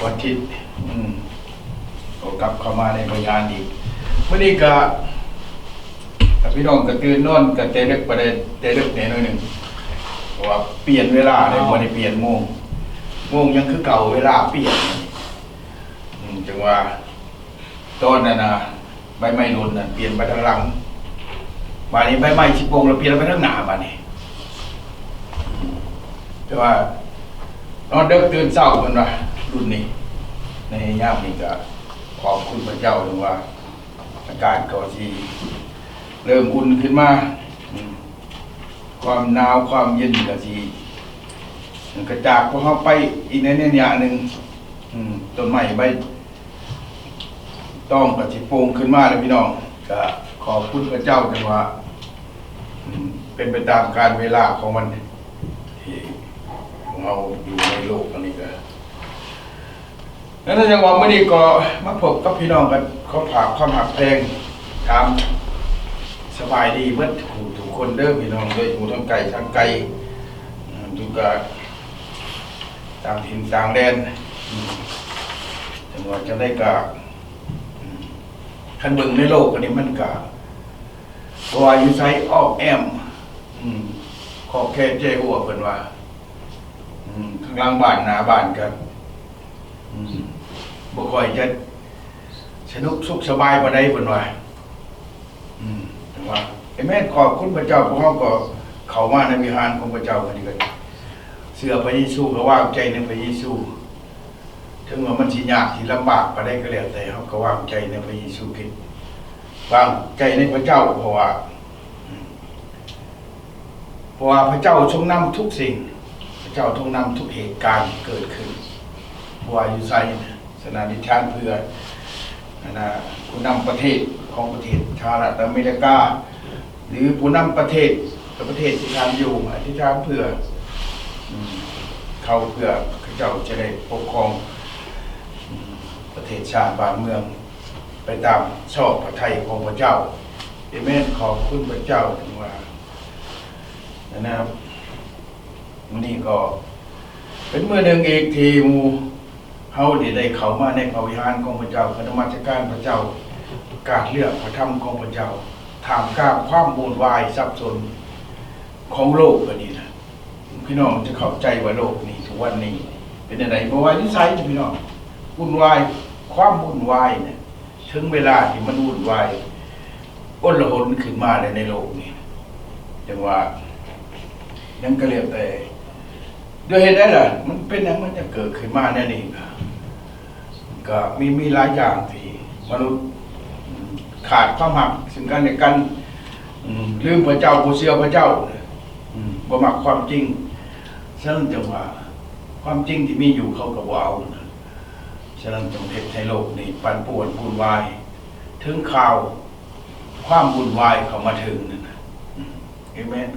วันอาทิตย์ก็กลับเข้ามาในบริการอีกเมื่อนี้ก็พี่น้องก็ตื่นนอนก็เตะเล็กประเด็นเตะเล็กหน่อยหนึ่งเพราะว่าเปลี่ยนเวลาเลยวันนี้เปลี่ยนโมงยังคือเก่าเวลาเปลี่ยนจังว่าตอนนั้นนะใบไม้หล่นน่ะเปลี่ยนไปทางหลังบานนี้ใบไม้ชิบงเราเปลี่ยนไปทางหน้าบานนี้แต่ว่านอนเด็กตื่นเช้าคนว่ารุ่นนี้ในย่ามนี้ก็ขอบคุณพระเจ้าถึงว่าอากาศก็ที่เริ่มอุ่นขึ้นมาความหนาวความเย็นก็ที่กระจากพวกเขาไปอีกในเนี่ยหนึ่งต้นไม้ใบต้องกระชิโป่งขึ้นมาเลยพี่น้องก็ขอบคุณพระเจ้าถึงว่าเป็นไปตามการเวลาของมันที่เราอยู่ในโลกอันนี้ก็นั้นจังหวะเมื่อนี้ก็มาพบกับพี่น้องกันเขาผ่าความหักเพลงตามสบายดีเมื่อทุกคนเด้อพี่น้องเลยหูทั้งไก่ทั้งไก่ทุกการต่างถิ่นต่างแดนจังหวะจะได้กะขันเบิ่งในโลกอันนี้มันกะวายุไซออกแอมขอแค่เจ้หัวเพิ่นว่าข้างล่างบ้านหน้าบ้านกันบ่ค่อยจะสนุกสุขสบายปานใดเพิ่นว่าจังว่าไอ้แม่ขอบคุณพระเจ้าพวกเฮาก็เข้ามาในวิหารของพระเจ้าอันนี้ก็เชื่อพระเยซูก็วางใจในพระเยซูถึงว่ามันสิยากสิลำบากปานใดก็แล้วแต่เฮาก็วางใจในพระเยซูคริสต์วางใจในพระเจ้าเพราะว่าพระเจ้าทรงนำทุกสิ่งพระเจ้าทรงนำทุกเหตุการณ์เกิดขึ้นเพราะว่าอยู่ไซสนาดิชานเพื่อผู้นำประเทศของประเทศสหรัฐอเมริกาหรือผู้นำประเทศที่ทำอยู่อธิษฐานเพื่อเขาเพื่อพระเจ้าจะได้ปกครองประเทศชาติบ้านเมืองไปตามชอบพระทัยของพระเจ้าเอเมนขอบคุณพระเจ้าถึงว่านะครับนี่ก็เป็นเมื่อหนึ่งอีกทีมูเฮาได้เข้ามาในพระวิหารของพระเจ้าคณะมัสการพระเจ้าการเลือกพระธรรมของพระเจ้าถามกลางความวุ่นวายสับสนของโลกอันนี้นะพี่น้องจะเข้าใจว่าโลกนี้ทุกวันนี้เป็นอะไรเพราะว่านิสัยพี่น้องวุ่นวายความวุ่นวายเนี่ยถึงเวลาที่มันวุ่นวายอ้นละหนขึ้นมาในโลกนี้จังว่ายังก็เรียกแต่ด้วยเหตุใดล่ะมันเป็นอย่างมันจะเกิดขึ้นมาแน่นี่ก็มีหลายอย่างที่มนุษย์ขาดความหักซึ่งกันและกันลืมพระเจ้าผู้เชื่อพระเจ้าบ่มักความจริงฉะนั้นจังว่าความจริงที่มีอยู่เขาก็บ่เอาฉะนั้นจงเฮ็ดให้โลกนี้ปั่นป่วนวุ่นวายถึงข่าวความวุ่นวายเข้ามาถึงนั่นนะเอเมน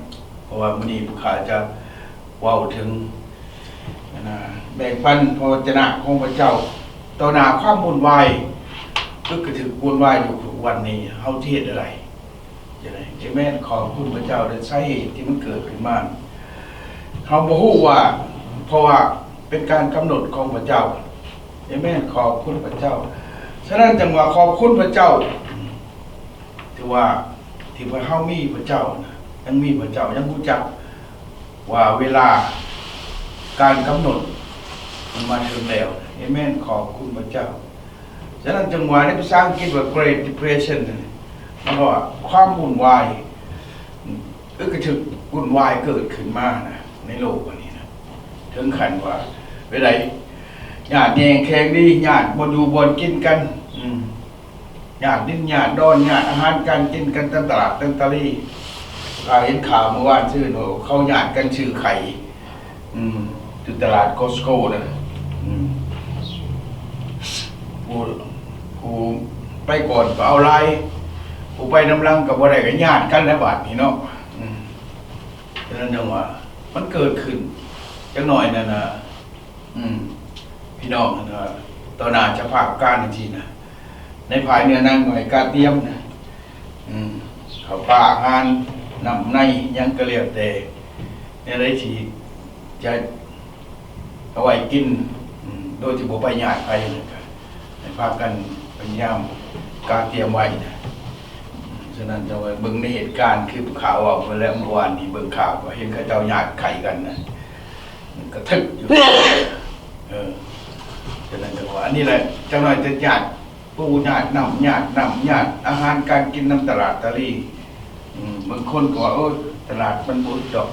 เพราะว่ามื้อนี้ผู้ข้าจะเว้าถึงแบ่งปันพระวจนะของพระเจ้าต่อหน้าความวุ่นวายก็ถึงวุ่นวายอยู่ทุกวันนี้เฮาเทศอะไรจังได๋เอเมนขอบคุณพระเจ้าด้วยสาเหตุที่มันเกิดขึ้นมาเฮาบ่ฮู้ว่าเพราะว่าเป็นการกำหนดของพระเจ้าเอเมนขอบคุณพระเจ้าฉะนั้นจังว่าขอบคุณพระเจ้าที่ว่าเฮามีพระเจ้ายังมีพระเจ้ายังรู้จักว่าเวลาการกำหนดมันมาถึงแล้วเอเมนขอบคุณพระเจ้าฉะนั้นจังหวะในภาษาอังกฤษว่า Great Depression มันว่าความวุ่นวายก็ถึงวุ่นวายเกิดขึ้นมานะในโลกอันนี้นะถึงขั้นว่าเวลาญาติแย่งแข่งดีญาติบ่อยู่บ่กินกันญาติดิ้นญาติดอนญาติอาหารการกินกันตามตลาดตามตลีเห็นข่าวเมื่อวานชื่อเขาญาติกันชื่อไข่ที่ตลาดโคสโก้นะกูไปก่อนก็เอาไล่กูไปน้ำลังกับอะไรกับญาติกันนะบาดนี่เนาะฉะนั้นจังว่ามันเกิดขึ้นจังหน่อยนั่นนะพี่น้องนะตอนหน้าจะภาคการจริงๆนะในภายเนื้อนั่งหน่อยการเตรียมนะเขาป่างานนำในยังกระเลียบแต่ในไรที่จะเอาไว้กิน โดยที่บ่ไปญาติไปนะครับให้พากันพยายามการเตรียมไว้นะฉะนั้นจะว่าเบิ่งในเหตุการณ์คือข่าวเอาไปแล้วเมื่อวานนี้เบิ่งข่าวก็เห็นเขาเจ้าญาติไข่กันนะมันก็ทึกอยู่ฉะนั้นจะว่าอันนี้แหละเจ้าหน่อยจะญาติปูญาตินำญาติอาหารการกินน้ำตลาดตะลี่บางคนก็ว่าตลาดมันบุญดอก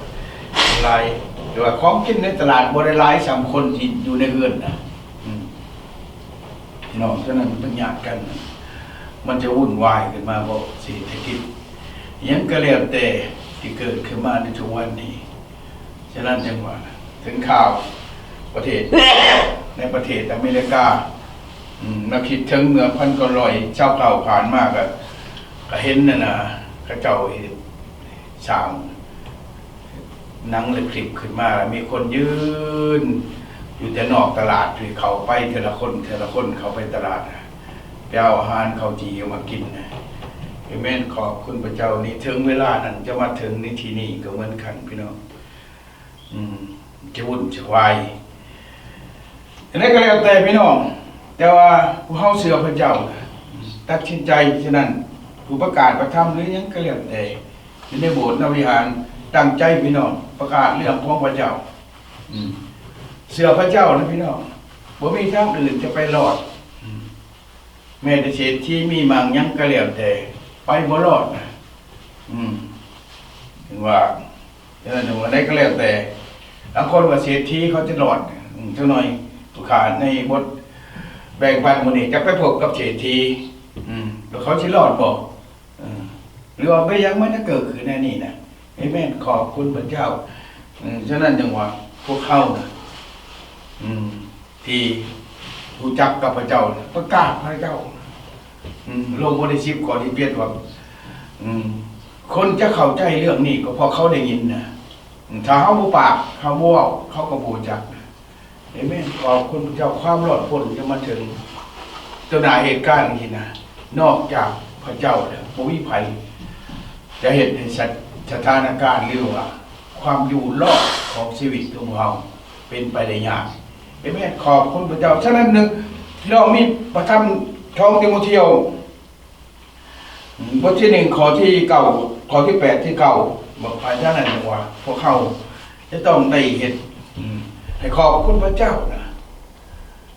ลายหรือว่าของกินในตลาดบริลายสามคนที่อยู่ในเรือนนะพี่น้องฉะนั้นต้องญาติกันมันจะวุ่นวายขึ้นมาเพราะเศรษฐกิจยังก็แล้วแต่ที่เกิดขึ้นมาในทุกวันนี้ฉะนั้นจังหวะถึงข่าวประเทศในประเทศอเมริกานักคิดถึงเมื่อ1900เจ้าเก่าผ่านมากก็เห็นนะเขาเจ้าสร้างหนังเลยคลิปขึ้นมามีคนยืนอยู่แต่นอกตลาดหรือเขาไปเทละคนเขาไปตลาดไปเอาอาหารเขาจีมากินนะแม่นขอบคุณพระเจ้านี่ถึงเวลานั้นจะมาถึงในที่นี้ก็เหมือนกันพี่น้องจะวุ่นจะวายอันนี้ก็แล้วแต่พี่น้องแต่ว่าผู้เฮาเชื่อพระเจ้าตัดสินใจฉะนั้นผู้ประกาศประทำหรือยังก็แล้วแต่ในโบสถ์ในวิหารตั้งใจพี่น้องประกาศเรื่องของพระเจ้าเชื่อพระเจ้านะพี่น้องบ่มีทางอื่นจะไปรอดแม้แต่เศรษฐีมีมังยังก็แล้วแต่ไปบ่รอดนะถึงว่าถึงว่าได้ก็แล้วแต่บางคนว่าเศรษฐีเขาจะรอดเท่าน้อยผู้ขาในบทแบ่งปันมื้อนี้จะไปพบกับเศรษฐีแล้วเขาสิรอดบ่หรือว่าไปยังมันจะเกิดขึ้นในนี้นะให้แม่ขอบคุณพระเจ้าฉะนั้นจังว่าพวกเขานะที่รู้จักกับพระเจ้าประกาศพระเจ้าลงบทที่10ข้อที่7ว่าคนจะเข้าใจเรื่องนี้ก็เพราะเขาได้ยินนะถ้าเขาบ่ปากเขาบ่เว้าเขาก็บ่จักเห็นไหมขอบคุณพระเจ้าความรอดพ้นจะมาถึงตัวหน้าเหตุการณ์นี้นะนอกจากพระเจ้าแล้วบ่มีภัยจะเห็นในสถานการณ์หรือว่าความอยู่รอดของชีวิตของเราเป็นไปได้ยากเห็นไหมขอบคุณพระเจ้าฉะนั้นนึงที่เรามีประทับท้องติโมธีบทที่1ข้อที่9ข้อที่8ที่9บอกภายในนั้นว่าพวกเขาจะต้องได้เห็นให้ขอบคุณพระเจ้านะ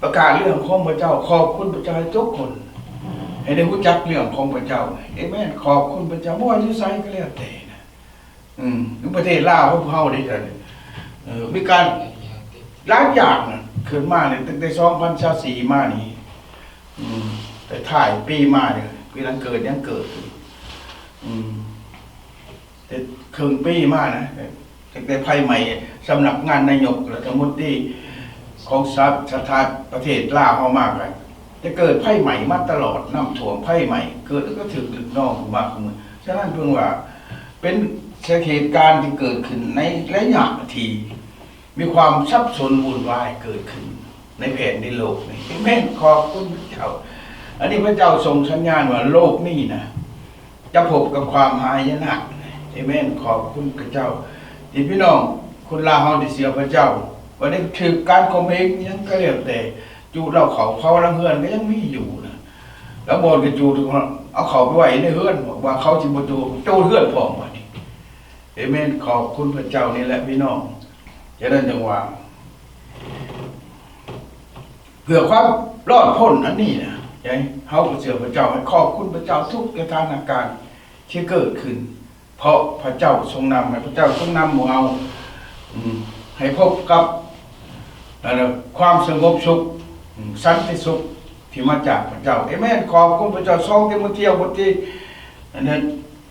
ประกาศเรื่องของพระเจ้าขอบคุณพระเจ้าทุกคนให้ได้รู้จักเรื่องของพระเจ้าเอเมนขอบคุณพระเจ้าบ่ว่าอยู่ไสก็แล้วแต่นะในประเทศลาวพวกเขาได้จังมีการหลายอย่างนะขึ้นมาเนี่ยตั้งแต่2024มานี่แต่ถ่ายปีมาเนี่ยปีนั้นเกิดยังเกิดแต่ครึ่งปีมานะตั้งแต่ภัยใหม่สำนักงานนายกรัฐมนตรีของสถานประเทศลาวเฮามากกันจะเกิดภัยใหม่มาตลอดน้ำท่วมภัยใหม่เกิดแล้วก็ถึกดึกนอกมาคุมฉะนั้นเพิ่งว่าเป็นเหตุการณ์ที่เกิดขึ้นในระยะทีมีความซับซ้อนวุ่นวายเกิดขึ้นในแผ่นดินโลกนี้แม่นขอบคุณพระเจ้าอันนี้พระเจ้าทรงสัญญาณว่าโลกนี้นะจะพบกับความหายนะเอเมนขอบคุณพระเจ้าที่พี่น้องคนลาวเฮาได้เสียพระเจ้าว่าได้ถือการข่มเหงยังก็แล้วแต่จูเราเขาเผาลังเฮือนก็ยังมีอยู่นะแล้วบ่ได้จูเอาเขาไปไว้ในเฮือนบอกว่าเขาสิบ่จูเฮือนพร้อมว่านี่เอเมนขอบคุณพระเจ้านี่แหละพี่น้องฉะนั้นจังว่าเพื่อความรอดพ้นอันนี้นะยายเฮาก็เชื่อพระเจ้าให้ขอบคุณพระเจ้าทุกสถานการณ์ที่เกิดขึ้นเพราะพระเจ้าทรงนำให้พระเจ้าทรงนำหมู่เฮาให้พบกับความสงบสุขสันติสุขที่มาจากพระเจ้าเอเมนขอบคุณพระเจ้า2ติโมธีบทที่นั้น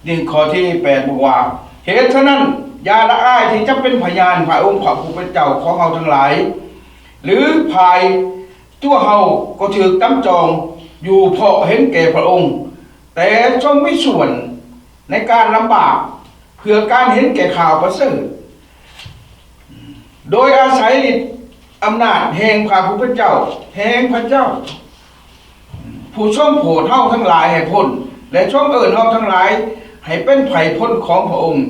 นี่ข้อที่8บอกว่าเหตุฉะนั้นอย่าละอายที่จะเป็นพยานพระองค์พระผู้เป็นเจ้าของเฮาทั้งหลายหรือภายตัวเฮาก็ถูกตั้งจองอยู่เพราะเห็นแก่พระองค์แต่ทรงมีส่วนในการลำบากเพื่อการเห็นแก่ข่าวประเสริฐโดยอาศัยฤทธิ์อำนาจแห่งพระผู้เป็นเจ้าแห่งพระเจ้าผู้ทรงโปรดเฮาทั้งหลายให้พ้นและทรงเอิ้นเฮาทั้งหลายให้เป็นไผ่พ้นของพระองค์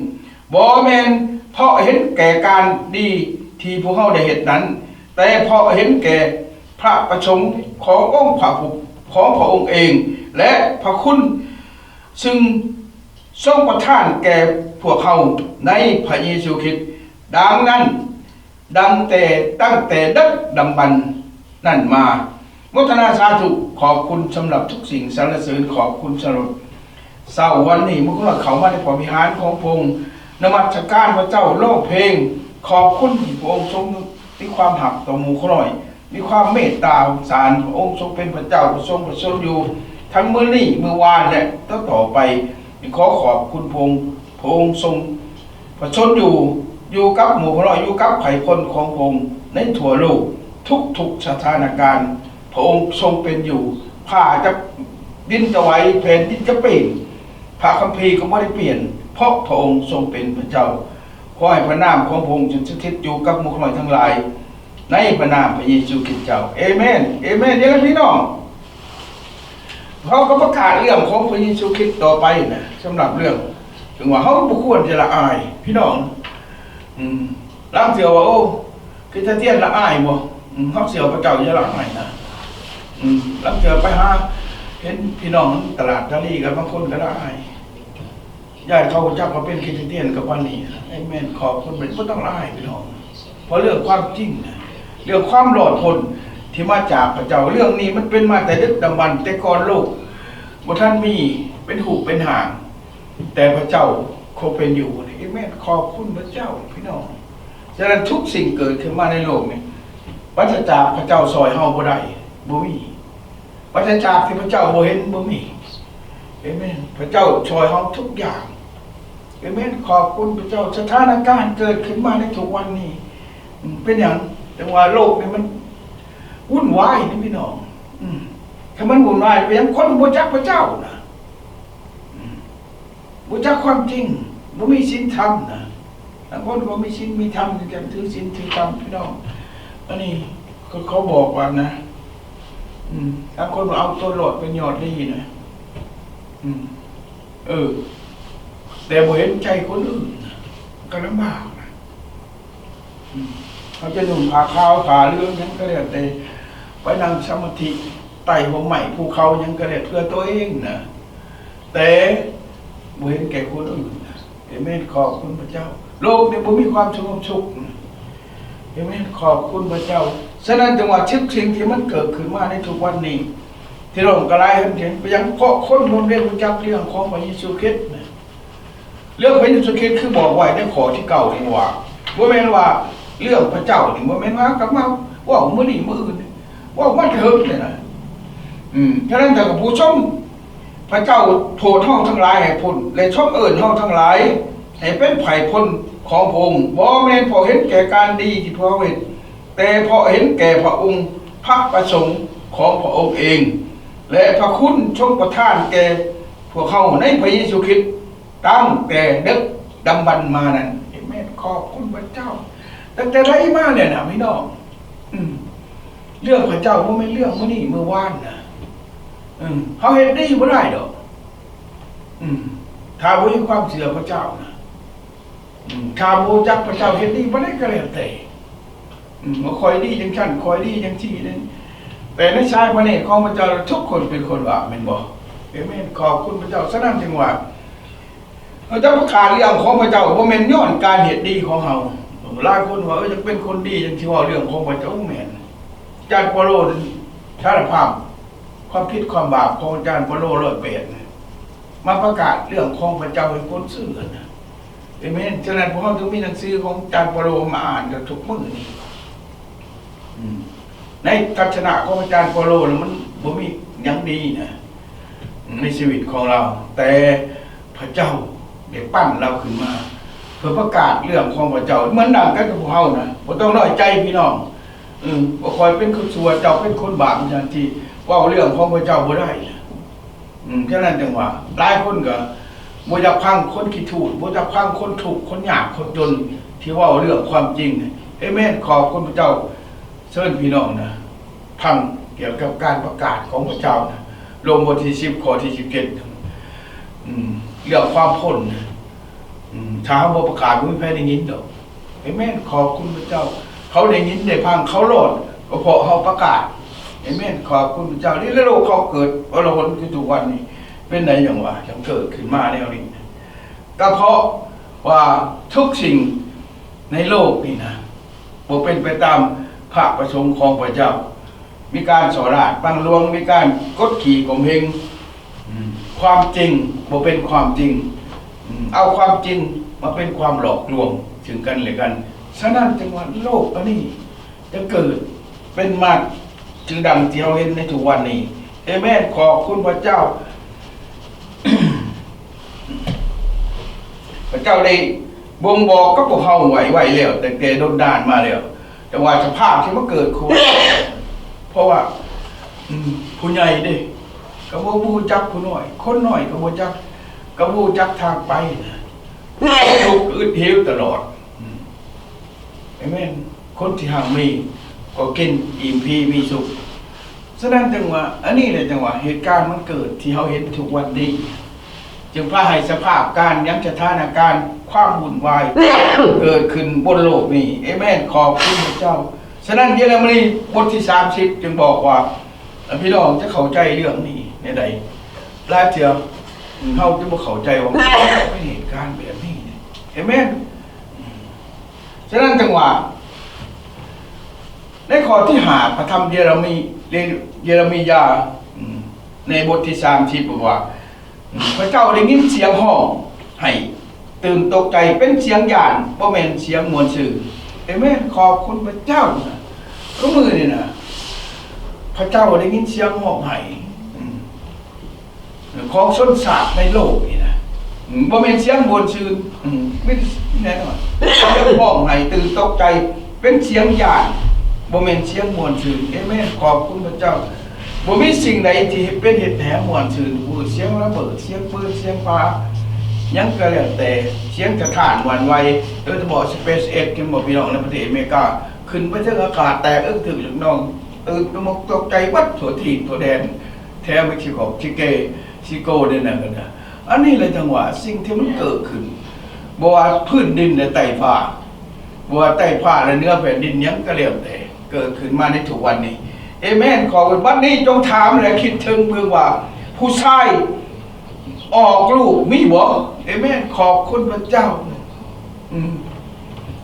บ่แม่นเพราะเห็นแก่การดีที่พวกเฮาได้เฮ็ดนั้นแต่เพราะเห็นแก่พ ระประสงค์ขององค์พระผู้ของพระองค์เองและพระคุณซึ่งทรงประทานแก่พวกเขาในพระเยซูคริสต์ดังนั้นตั้งแต่ดึกดำบรรพ์นั่นมามุทนาสาธุขอบคุณสำหรับทุกสิ่งสรรเสริญขอบคุณสำหรับเสาร์วันนี้เมื่อเราเข้ามาในพระวิหารของพระองค์นมัสการพระเจ้าโลกเพลงขอบคุณที่พระองค์ทรงมีความหักต่อหมู่น้อยมีความเมตตาสงสารพระองค์ทรงเป็นพระเจ้าทรงประชนอยู่ทั้งมื้อนี้มื้อวานและต่อไปขอขอบคุณพระองค์ทรงประชนอยู่กับหมู่น้อยอยู่กับไผ่พลของพระองค์ในทั่วโลกทุกสถานการณ์พระองค์ทรงเป็นอยู่ผ้าจะดินจะไหวแผ่นดินจะเปลี่ยนพระคัมภีร์ก็ไม่ได้เปลี่ยนเพราะพระองค์ทรงเป็นพระเจ้าขอให้พระนามของพระองค์จงสถิตอยู่กับหมู่น้อยทั้งหลายในพระนามพระเยซูคริสต์เจ้าเอเมนเอเมนเดี๋ยวพี่น้องเขาก็ประกาศเรื่องของพระเยซูคริสต์ต่อไปนะสำหรับเรื่องถึงว่าเขาไม่ควรจะละอายพี่น้องร่างเสียวว่าโอ้คือถ้าเทียนละอายบ่เขาเสียวพระเจ้าจะละอายนะร่างเสียวไปหาเห็นพี่น้องตลาดทะเลกันบางคนก็ละอายญาติเขาจับมาเป็นคริสเตียนกับวันนี้เอเมนขอบคุณเป็นไม่ต้องละอายพี่น้องเพราะเรื่องความจริงนะเรื่องความหลอดทนที่มาจากพระเจ้าเรื่องนี้มันเป็นมาแต่ดึกดำบรรพ์แต่ก่อนโลกบ่ท่านมีเป็นหูเป็นหางแต่พระเจ้าคงเป็นอยู่เอเมนขอบคุณพระเจ้าพี่น้องฉะนั้นทุกสิ่งเกิดขึ้นมาในโลกนี้วัฏจักรพระเจ้าซอยเฮาบ่ได้บ่มีวัฏจักรที่พระเจ้าบ่เห็นบ่มีเอเมนพระเจ้าซอยเฮาทุกอย่างเอเมนขอบคุณพระเจ้าสถานการณ์เกิดขึ้นมาในทุกวันนี้เป็นอย่างแต่ว่าโลกนี่มันวุ่นวายนี่พี่น้องถ้ามันวุ่นวายไปยังคนบ่จักพระเจ้านะบ่จักความจริงบ่มีศีลธรรมนะบางคนบ่มีศีลมีธรรมจะถือศีลถือธรรมพี่น้องอันนี้เขาบอกว่านะบางคนเอาตัวหลอดเป็นยอดดีนะแต่บ่เห็นใจคนอื่นก็ลำบากนะเขาจะนุ่งผ้าขาวผ้าเหลืองยังก็เรียกแต่ไปนั่งสมาธิไต่หัวใหม่ภูเขายังก็เรียกเพื่อตัวเองนะแต่บ่เห็นแก่คนอื่นนะเอเมนขอบคุณพระเจ้าโลกนี้บ่มีความสงบสุขนะเอเมนขอบคุณพระเจ้าฉะนั้นจังหวะชิบสิ่งที่มันเกิดขึ้นมาในทุกวันนี้ที่เรากระไรเห็นไปยังเพราะคนมันเรียนรู้จักเรื่องของพระเยซูคริสต์นะเรื่องพระเยซูคริสต์คือบอกไว้ในข้อที่เก่านี่ว่าบ่แม่นว่าเรื่องพระเจ้านี่บ่แม่นว่ากลับมาว่ามื้อนี้มื้ออื่นว่ามันเถิดเลยนะฉะนั้นแต่กับผู้ชมพระเจ้าโทษเฮาทั้งหลายให้พ้นและชมเอิ้นเฮาทั้งหลายให้เป็นไผพ้นของพระองค์บ่แม่นเพราะเห็นแก่การดีที่พระองค์เฮ็ดแต่เพราะเห็นแก่พระองค์พระประสงค์ของพระองค์เองและพระคุณทรงประทานแก่พวกเขาในพระเยซูคริสต์ตั้งแต่ดึกดำบรรพ์มานั้นแม่ขอบคุณพระเจ้าตั้งแต่ไรมาเนี่ยนะพี่น้องเรื่องพระเจ้าว่าไม่เรื่องมื้อนี้มื้อวานนะเขาเฮ็ดดีบ่ได้ดอกถ้าบ่มีความเชื่อพระเจ้านะถ้าบ่จักพระเจ้าเฮ็ดดีบ่ได้ก็แล้วแต่บ่ค่อยดีจังซั่นค่อยดีจังซี่นั่นแต่ในชายพระเนตรของพระเจ้าทุกคนเป็นคนว่าแม่นบ่เอเมนขอบคุณพระเจ้าฉะนั้นจึงว่าเราจะประกาศเรื่องของพระเจ้าบ่แม่นย้อนการเฮ็ดดีของเฮาหลายคนว่าจะเป็นคนดีจังที่ว่าเรื่องของพระเจ้าแม่นอาจารย์เปาโลสารภาพความคิดความบาปของอาจารย์เปาโล108มาประกาศเรื่องของพระเจ้าให้คนซื่อนะเอเมนฉะนั้นพวกเราถึงมีหนังสือของอาจารย์เปาโลมาอ่านกันทุกมื้อนี้ในทัศนะของอาจารย์เปาโลมันบ่มีหยังดีนะในชีวิตของเราแต่พระเจ้าได้ปั้นเราขึ้นมาเพื่อประกาศเรื่องของพระเจ้าเหมือนดังกันกับพวกเฮานะบ่ต้องน้อยใจพี่น้องบ่คอยเป็นคนชั่วเจ้าเป็นคนบาปอย่างที่เว้าเรื่องของพระเจ้าบ่ได้ฉะนั้นจังว่าหลายคนก็บ่อยากฟังคนขี้ถูกบ่อยากฟังคนทุกข์คนยากคนจนที่เว้าเรื่องความจริงเอเมนขอบคุณพระเจ้าเชิญพี่น้องนะฟังเกี่ยวกับการประกาศของพระเจ้านะลงบทที่10ข้อที่17เรื่องความพ้นถ้าเขาบ่ประกาศบ่มีใครได้ยินดอกเอเมนขอบคุณพระเจ้าเขาได้ยินได้ฟังเขารอดก็เพราะเขาประกาศ เอเมนขอบคุณพระเจ้าที่โลกเขาเกิดอรหันต์คือทุกวันนี้เป็นไหนอย่างว่ายังเกิดขึ้นมาแนวนี้ก็เพราะว่าทุกสิ่งในโลกนี่นะบ่เป็นไปตามพระประสงค์ของพระเจ้ามีการสอราดบังลวงมีการกดขี่ข่มเหงความจริงบ่เป็นความจริงเอาความจริงมาเป็นความหลอกลวงถึงกันเลยกันฉะนั้นจังหวะโลกอันนี้จะเกิดเป็นมาจึงดังที่เราเห็นในทุกวันนี้เอเมนขอบคุณพระเจ้า พระเจ้าได้บ่งบอกกับพวกเขาไว้แล้วแต่แกโดนด่านมาแล้วแต่ว่าสภาพที่มันเกิดขึ้นเพราะว่าผู้ใหญ่เด้ก็บ่รู้จักผู้น้อยคนน้อยก็บ่จักก็บ่รู้จักทางไปนะทุกข์อึดหิวตลอดเอเมนคนที่ห่างมีก็กินอิ่มพีมีสุขฉะนั้นจังหวะอันนี้แหละจังหวะเหตุการณ์มันเกิดที่เราเห็นทุกวันนี้จึงพาให้สภาพการยังสถานการณ์ความวุ่นวาย เกิดขึ้นบนโลกนี้เอเมนขอบคุณพระเจ้าฉะนั้นเยเรมีบทที่30จึงบอกว่าพี่น้องจะเข้าใจเรื่องนี้ในใดหลายเทื่อเฮาจะบ่เข้าใจว่าเป็นเหตุการณ์แบบนี้เอเมนฉะนั้นจังหวะในข้อที่5พระธรรมเยเรมียาในบทที่30บอกว่าพระเจ้าได้ยินเสียงห้องให้ตื่นตกใจเป็นเสียงหยานบ่แม่นเสียงมวลซื่อเอเมนขอบคุณพระเจ้านะก็มือนี่นะพระเจ้าได้ยินเสียงห้องให้ของชนชาติในโลกนี่นะบ่แม่นเสียงมวลซื่อไม่แน่นอนเสียงห้องให้ตื่นตกใจเป็นเสียงหยานบ่แม่นเสียงมวลซื่อเอเมนขอบคุณพระเจ้าบ่มีสิ่งใดที่เป็นเหตุแห่งมวลซื่อเสียงระเบิดเสียงปืนเสียงฟ้ายังก็แล้วแต่เสียงสถานหวั่นไหวโดยเฉพาะ SpaceX ที่บอกพี่น้องในประเทศอเมริกาขึ้นไปถึงอากาศแตกถึงน้องตื่นตกใจวัดทั่วทิศทั่วแดนแถวเม็กซิโกชิโกเนี่ยนะกันนะอันนี้เลยจังหวะสิ่งที่มันเกิดขึ้นบ่ว่าพื้นดินในใต้ฟ้าบ่ว่าใต้ฟ้าและเนื้อแผ่นดินยังก็แล้วแต่เกิดขึ้นมาในทุกวันนี้เอเมนขอวันนี้จงถามและคิดถึงเพื่อว่าผู้ชายออกลูกมีบ่เอเมนขอบคุณพระเจ้า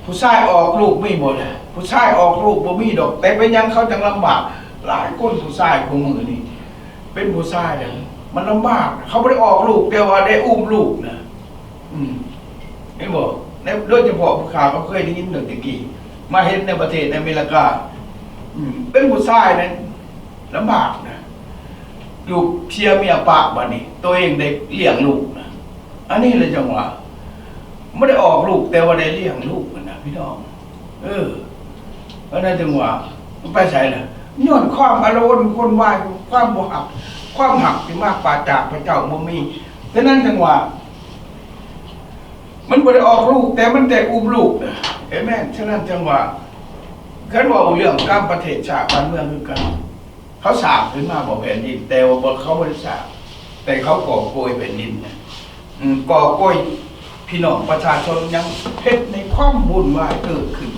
ผู้ชายออกลูกมีบ่ล่ะผู้ชายออกลูกบ่มีดอกแต่เป็นยังเขาจังลำบากหลายคนผู้ชายของมือนี่เป็นผู้ชายเนี่ยมันลำบากเขาไม่ได้ออกลูกแต่ว่าได้อุ้มลูกนะไม่บอกโดยเฉพาะผู้ข่าวเขาเคยได้ยินเรื่องตะกี้มาเห็นในประเทศในอเมริกาเป็นผู้ชายนั้นลำบากนะลูกเชียร์เมียปากบ้านี้ตัวเองได้เลี้ยงลูกนะอันนี้เลยจังหวะไม่ได้ออกลูกแต่ว่าได้เลี้ยงลูกนะพี่น้องเพราะนั้นจังหวะไปใส่ละย้อนความอารมณ์คนวายความบ่หักความหักที่มากกว่าจากพระเจ้าบ่มีฉะนั้นจังหวะมันไม่ได้ออกลูกแต่มันแต่อุ้มลูกนะเห็นไหมฉะนั้นจังหวะคันว่าเรื่องการประเทศชาติบ้านเมืองคือกันเขาสร้างขึ้นมาบอกแผ่นดินแต่ว่าเขาไม่ได้สร้างแต่เขาก่อโกยแผ่นดินนะก่อโกยพี่น้องประชาชนยังเพชรในความวุ่นวายเกิดขึ้น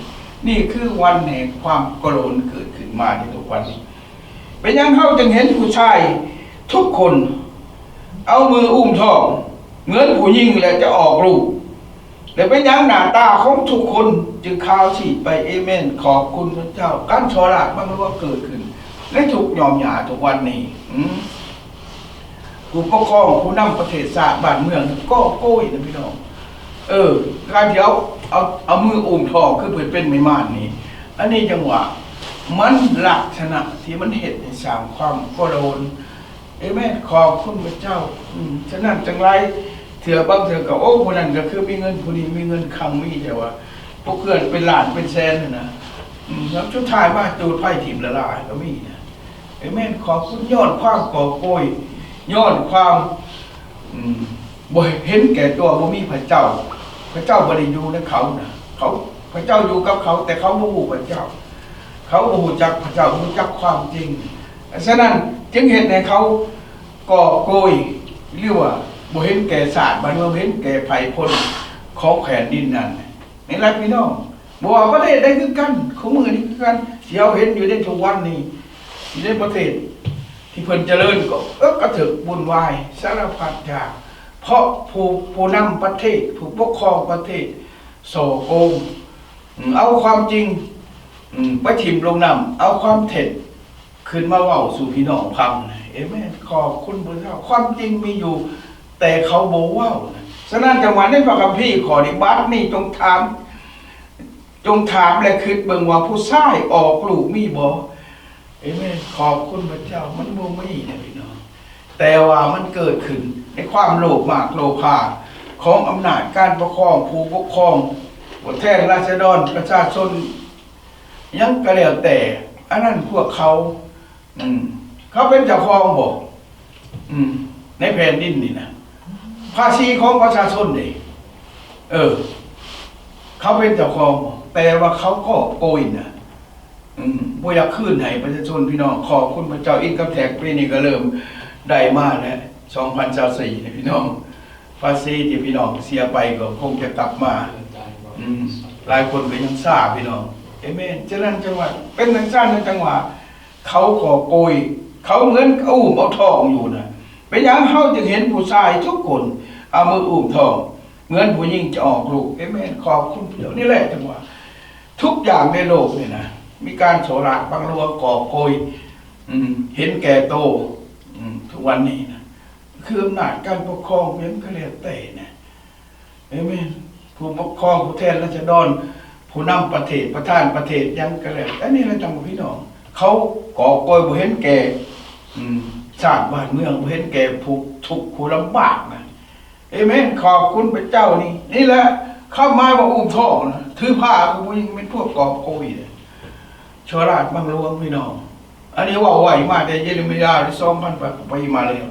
นี่คือวันแห่งความโกรธเกิดขึ้นมาในทุกวันนี้เป็นยังเขาจึงเห็นผู้ชายทุกคนเอามืออุ้มท้องเหมือนผู้หญิงแล้วจะออกลูกแต่เป็นยังหน้าตาของทุกคนจึงข่าวฉีดไปเอเมนขอบคุณพระเจ้าการชอราดมันก็เกิดขึ้นและถูกยอมหย่าทุกวันนี้ผู้ปกครองผู้นำประเทศชาติบ้านเมืองก็โก้ยนะพี่น้องการเดี๋ยวเอามืออุ้มท้องคือเพื่อเป็นไม่ม่านนี่อันนี้จังหวะมันลักษณะที่มันเหตุในสร้างความโกรธเอเมนขอบคุณพระเจ้าฉะนั้นจังไรเถื่อบางเถื่อก็โอ้คนนั้นก็คือมีเงินผู้นี้มีเงินคังมีแต่ว่าพวกเพื่อนเป็นล้านเป็นแสนนะแล้วชุดท้ายมาจูดไพ่ถิ่มละลายก็มีนะเอเมนขอบคุณยอดความก่อโกยยอดความบ่เห็นแก่ตัวบ่มีพระเจ้าพระเจ้าบ่ได้อยู่ในเขานะเขาพระเจ้าอยู่กับเขาแต่เขาบ่รู้พระเจ้าเขาบ่รู้จักพระเจ้าบ่รู้จักความจริงฉะนั้นจึงเห็นในเขาก่อโกยเรียกว่าบ่เห็นแก่ศาสตร์บ้านเมืองเห็นแก่ไผพลของแผ่นดินนั้นนี่แหละพี่น้องบ่ว่าประเทศใดคือกันของมือนี่คือกันที่เราเห็นอยู่ในทุกวันนี้ อยู่ในประเทศที่เพิ่นเจริญก็กระถึกบุญวายสารพัดอย่างเพราะผู้นำประเทศผู้ปกครองประเทศโสโกงเอาความจริงไปถิ่มลงนำเอาความเท็จขึ้นมาเว้าสู่พี่น้องฟังเอเมนขอบคุณพระเจ้าความจริงมีอยู่แต่เขาโบเว้าฉะนั้นจังหวะในพระคัมภีร์ขอนิบัตินี่จงถามและคิดเบิ่งว่าผู้ชายออกลูกมีบ่เอเมนขอบคุณพระเจ้ามันบ่มีนะพี่น้องแต่ว่ามันเกิดขึ้นในความโลภมากโลภาของอำนาจการปกครองผู้ปกครองผู้แทนราษฎรประชาชนยังก็แล้วแต่อันนั้นพวกเขาเขาเป็นเจ้าของบ่ในแผ่นดินนี่นะภาษีของประชาชนนี่เขาเป็นเจ้าของแต่ว่าเขาก็โกยนะบ่อยากคืนให้ประชาชนพี่น้องขอบคุณพระเจ้าอินคัมแท็กปีนี้ก็เริ่มได้มาแล้ว2024นี่พี่น้องภาษีที่พี่น้องเสียไปก็คงจะกลับมาหลายคนก็ยังทราบพี่น้องเอเมนฉะนั้นจังหวะเป็นทางชาติในจังหวะเขาขอโกยเขาเหมือนเอาทองอยู่นะเป็นอย่างเขาจึงเห็นผู้ชายทุกคนเอามืออุ้มทองเหมือนผู้หญิงจะออกลูกเอเมนขอบคุณพระเจ้านี่แหละจังหวะทุกอย่างในโลกนี่นะมีการโสราบังลวงก่อโกยเห็นแก่โตทุกวันนี้นะคืออำนาจการปกครองเป็นก็เรียกแต่นะเอเมนผู้ปกครองผู้แทนราษฎรผู้นำประเทศประธานประเทศยังก็แล้วอันนี้เราจังพี่น้องเขาก่อโกยบ่เห็นแก่ชาติบ้านเมืองบ่เห็นแก่ผู้ทุกข์ผู้ลำบากนะเอเมนขอบคุณพระเจ้านี่แหละเข้ามาว่าอุ้มท้องนะถือผ้าคือผู้หญิงเป็นพวกก่อโกยเลยชั่วราชบังลวงพี่น้องอันนี้ว่าไหวมาแต่เยเรมียาที่2,000 ปีมาแล้ว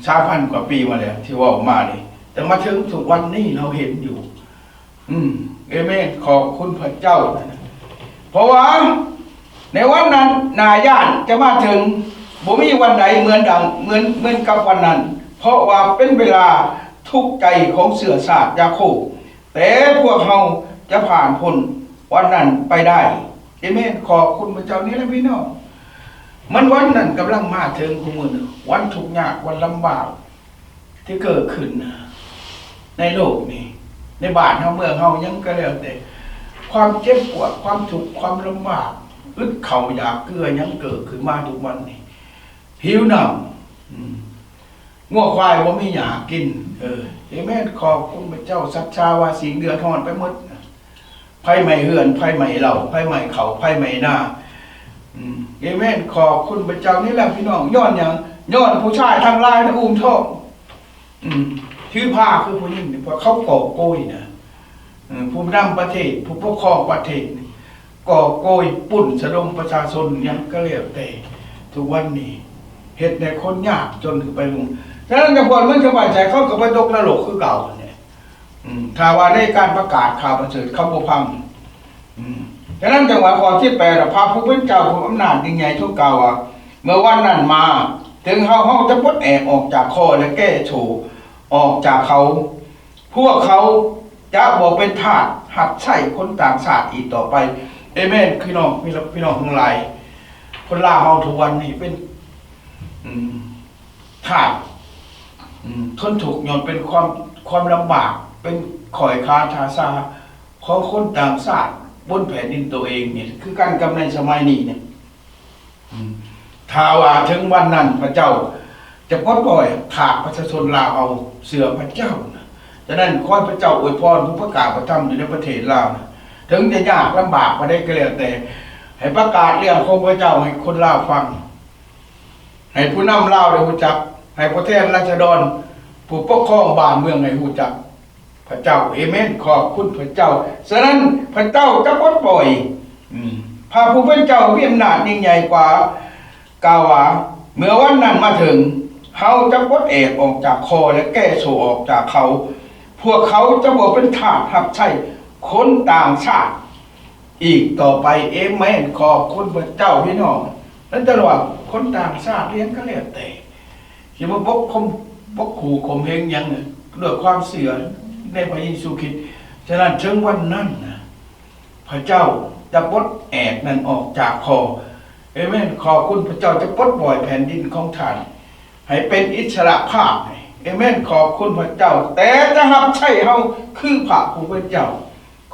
3,000 กว่าปีมาแล้วที่ว่ามานี่แต่มาถึงทุกวันนี้เราเห็นอยู่เอเมนขอบคุณพระเจ้าเพราะว่าในวันนั้นนาย่านจะมาถึงบ่มีวันใดเหมือนกับวันนั้นเพราะว่าเป็นเวลาทุกข์ใจของเสือศาสตร์ยาโคบแต่พวกเราจะผ่านพ้นวันนั้นไปได้เอเมนขอบคุณพระเจ้านี่แหละพี่น้องมันวันนั้นกำลังมาถึงคุณมือวันทุกข์ยากวันลำบากที่เกิดขึ้นในโลกนี้ในบ้านเฮาเมืองเฮายังก็แล้วแต่ความเจ็บปวดความทุกข์ความลำบากอึดเข่าอยากเกลือยังเกิดขึ้นมาทุกวันนี้หิวน้ำงัวควายว่าไม่อยากกินเอเมนขอบคุณพระเจ้าสัจจาว่าสิ่งเดือดร้อนไปหมดไฟไหม้เฮือนไฟไหม้เหล้าไฟไหม้เขาไฟไหม้หน้าเอเมนขอบคุณพระเจ้านี่แหละพี่น้องย้อนอย่างย้อนผู้ชายทางลายนะอุ้มท้องถือผ้าคือผู้หญิงเพราะเขาก่อโกยนะผู้นำประเทศผู้ปกครองประเทศก่อโกยปุ่นสะดมประชาชนยังก็เรียกแต่ทุกวันนี้เหตุในคนยากจนถึงไปลงฉะนั้นกระบวนมันสบายใจเขากับไปตกนรกคือเก่าเนี่ยถ้าว่าในการประกาศข่าวประเสริฐเขาบ่พังฉะนั้นจังหวะข้อที่8พระผู้เป็นเจ้าผู้อำนาจยิ่งใหญ่ทุกเก่าเมื่อวันนั้นมาถึงเขาจะปลดแอกออกจากคอและแก้โฉออกจากเขาพวกเขาจะบอกเป็นทาสหัดใช้คนต่างชาติอีกต่อไปเอเมนพี่น้องทั้งหลายคนลาวเฮาทุกวันนี้เป็นทาสทนทุกข์ย้อนเป็นความลำบากเป็นข่อยค้าทาซาของคนต่างชาติบนแผ่นดินตัวเองเนี่ยคือการกำในสมัยนี้เนี่ยถ้าว่าถึงวันนั้นพระเจ้าจะปลดปล่อยขาดประชาชนลาวเอาเสือพระเจ้านะฉะนั้นขอพระเจ้าอวยพรทุกประกาศประทับอยู่ในประเทศลาวนะถึงจะยากลำบากมาได้ก็แล้วแต่ให้ประกาศเรื่องของพระเจ้าให้คนลาวฟังให้ผู้นำลาวได้รู้จักให้ประเทศราษฎรผู้ปกครองบ้านเมืองให้รู้จักพระเจ้าเอเมนขอบคุณพระเจ้าฉะนั้นพระเจ้าจะปลดปล่อยพระผู้เป็นเจ้ามีอำนาจยิ่งใหญ่กว่ากล่าวว่าเมื่อวันนั้นมาถึงเขาจะปลดแอกออกจากคอและแก้โฉออกจากเขาพวกเขาจะบอกเป็นทาสรับใช้คนต่างชาติอีกต่อไปเอเมนขอบคุณพระเจ้าพี่น้องนั่นตลอดคนต่างชาติเลี้ยงก็แล้วแต่ที่ว่าบกขู่ข่มเหงยังด้วยความเสื่อในพระเยซูคริสต์ฉะนั้นถึงวันนั้นนะพระเจ้าจะปลดแอกนั้นออกจากคอ เอเมนขอบคุณพระเจ้าจะปลดปล่อยแผ่นดินของท่านให้เป็นอิสระภาพเอเมนขอบคุณพระเจ้าแต่จะรับใช้เฮาคือพระผู้เป็นเจ้า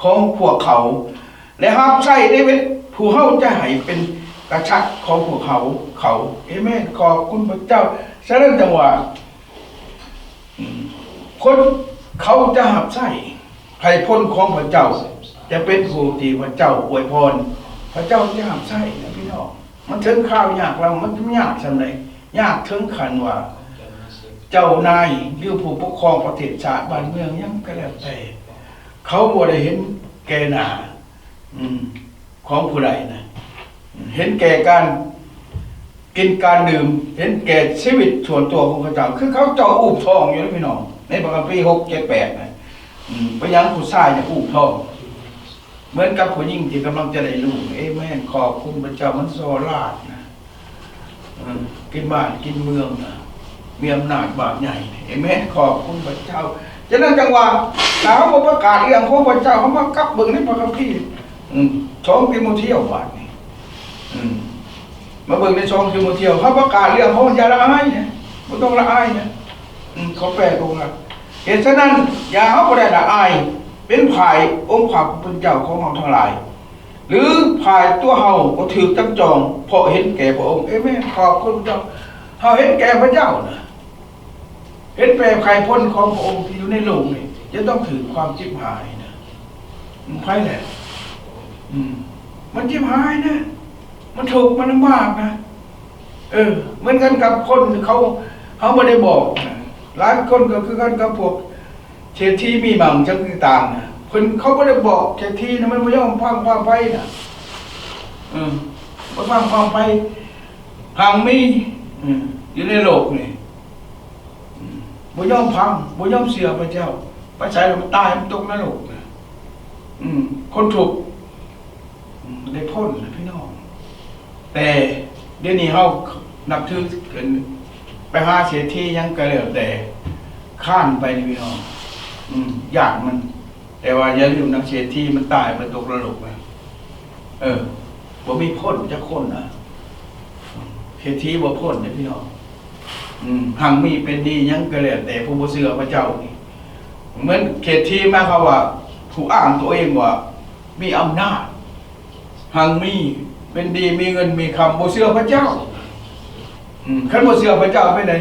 ของพวกเขาและรับใช้ได้เป็นผู้เฮาจะให้เป็นกษัตริย์ของพวกเขาเอเมนขอบคุณพระเจ้าฉะนั้นจังหวะคนเขาจะรับใช้ให้พ้นของพระเจ้าจะเป็นผู้ที่พระเจ้าอวยพรพระเจ้าจะรับใช้นะพี่น้องมันถึงข้าวยากเรามันยากสำไหนยากถึงขันว่าเจ้านายหรือผู้ปกครองประเทศชาติบ้านเมืองยังก็แล้วแต่เขาบ่ได้เห็นแก่หน้าของผู้ใดนะเห็นแก่การกินการดื่มเห็นแก่ชีวิตส่วนตัวของเขาเจ้าคือเขาเจ้าอุ้มท้องอยู่นะพี่น้องในประมาณปี6 7 8นะไปยังผู้ชายเนี่ยอุ้มท้องเหมือนกับผู้หญิงที่กำลังจะได้ลูกเอเมนขอบคุณพระเจ้ามันโซลาดนะกินบ้านกินเมืองนะมีอำนาจบาปใหญ่เอเมนขอบคุณพระเจ้าฉะนั้นจังหวะถ้าเขาประกาศเรื่องของพระเจ้าเขามากับเบิ่งในพระคัมภีร์2 ทิโมธีบาทนี่มาเบิ่งใน2 ทิโมธีเขาประกาศเรื่องเขาอย่าละอายนะไม่ต้องละอายนะเขาแปลตรงละเหตุฉะนั้นอย่าเขาบ่ได้ละอายเป็นฝ่ายองค์พระผู้เป็นเจ้าของเราทั้งหลายหรือฝ่ายตัวเฮาก็ถือจับจองเพราะเห็นแก่พระองค์เอเมนขอบคุณพระเจ้าเฮาเห็นแก่พระเจ้านะเห็นแก่ใครพ้นของพระองค์ที่อยู่ในโลกนี่จะต้องถือความจิบหายนะมันไผแหละมันจิบหายนะมันถูกมันลำบากนะเหมือนกันกับคนเขาไม่ได้บอกนะหลายคนก็คือกันกับพวกเศรษฐีมีมั่งจังต่างๆนะคนเขาไม่ได้บอกเศรษฐีนะมันไม่ยอมฟังความไปนะมาฟังความไปหางมีอยู่ในโลกนี่บ่ยอมพังบ่ยอมเสียพระเจ้าพระชัยมันตายมันตกนรกนะคนถูกได้พ้นนะพี่น้องแต่เดี๋ยวนี้เขานับถือกันไปหาเศรษฐียังกระเหลี่ยแต่ข้านไปนี่พี่น้องยากมันแต่ว่าอย่าลืมนักเศรษฐีมันตายมันตกนรกนะบ่มีพ้นจะคนนะเศรษฐีบ่พ้นนะพี่น้องหังมีเป็นดียังกระเหลี่ยแต่ผู้บ่เชื่อพระเจ้านี่เหมือนเศรษฐีมาเขาว่าผู้อ้างตัวเองว่ามีอำนาจหังมีเป็นดีมีเงินมีคำบ่เชื่อพระเจ้าคันบ่เชื่อพระเจ้าไปไหน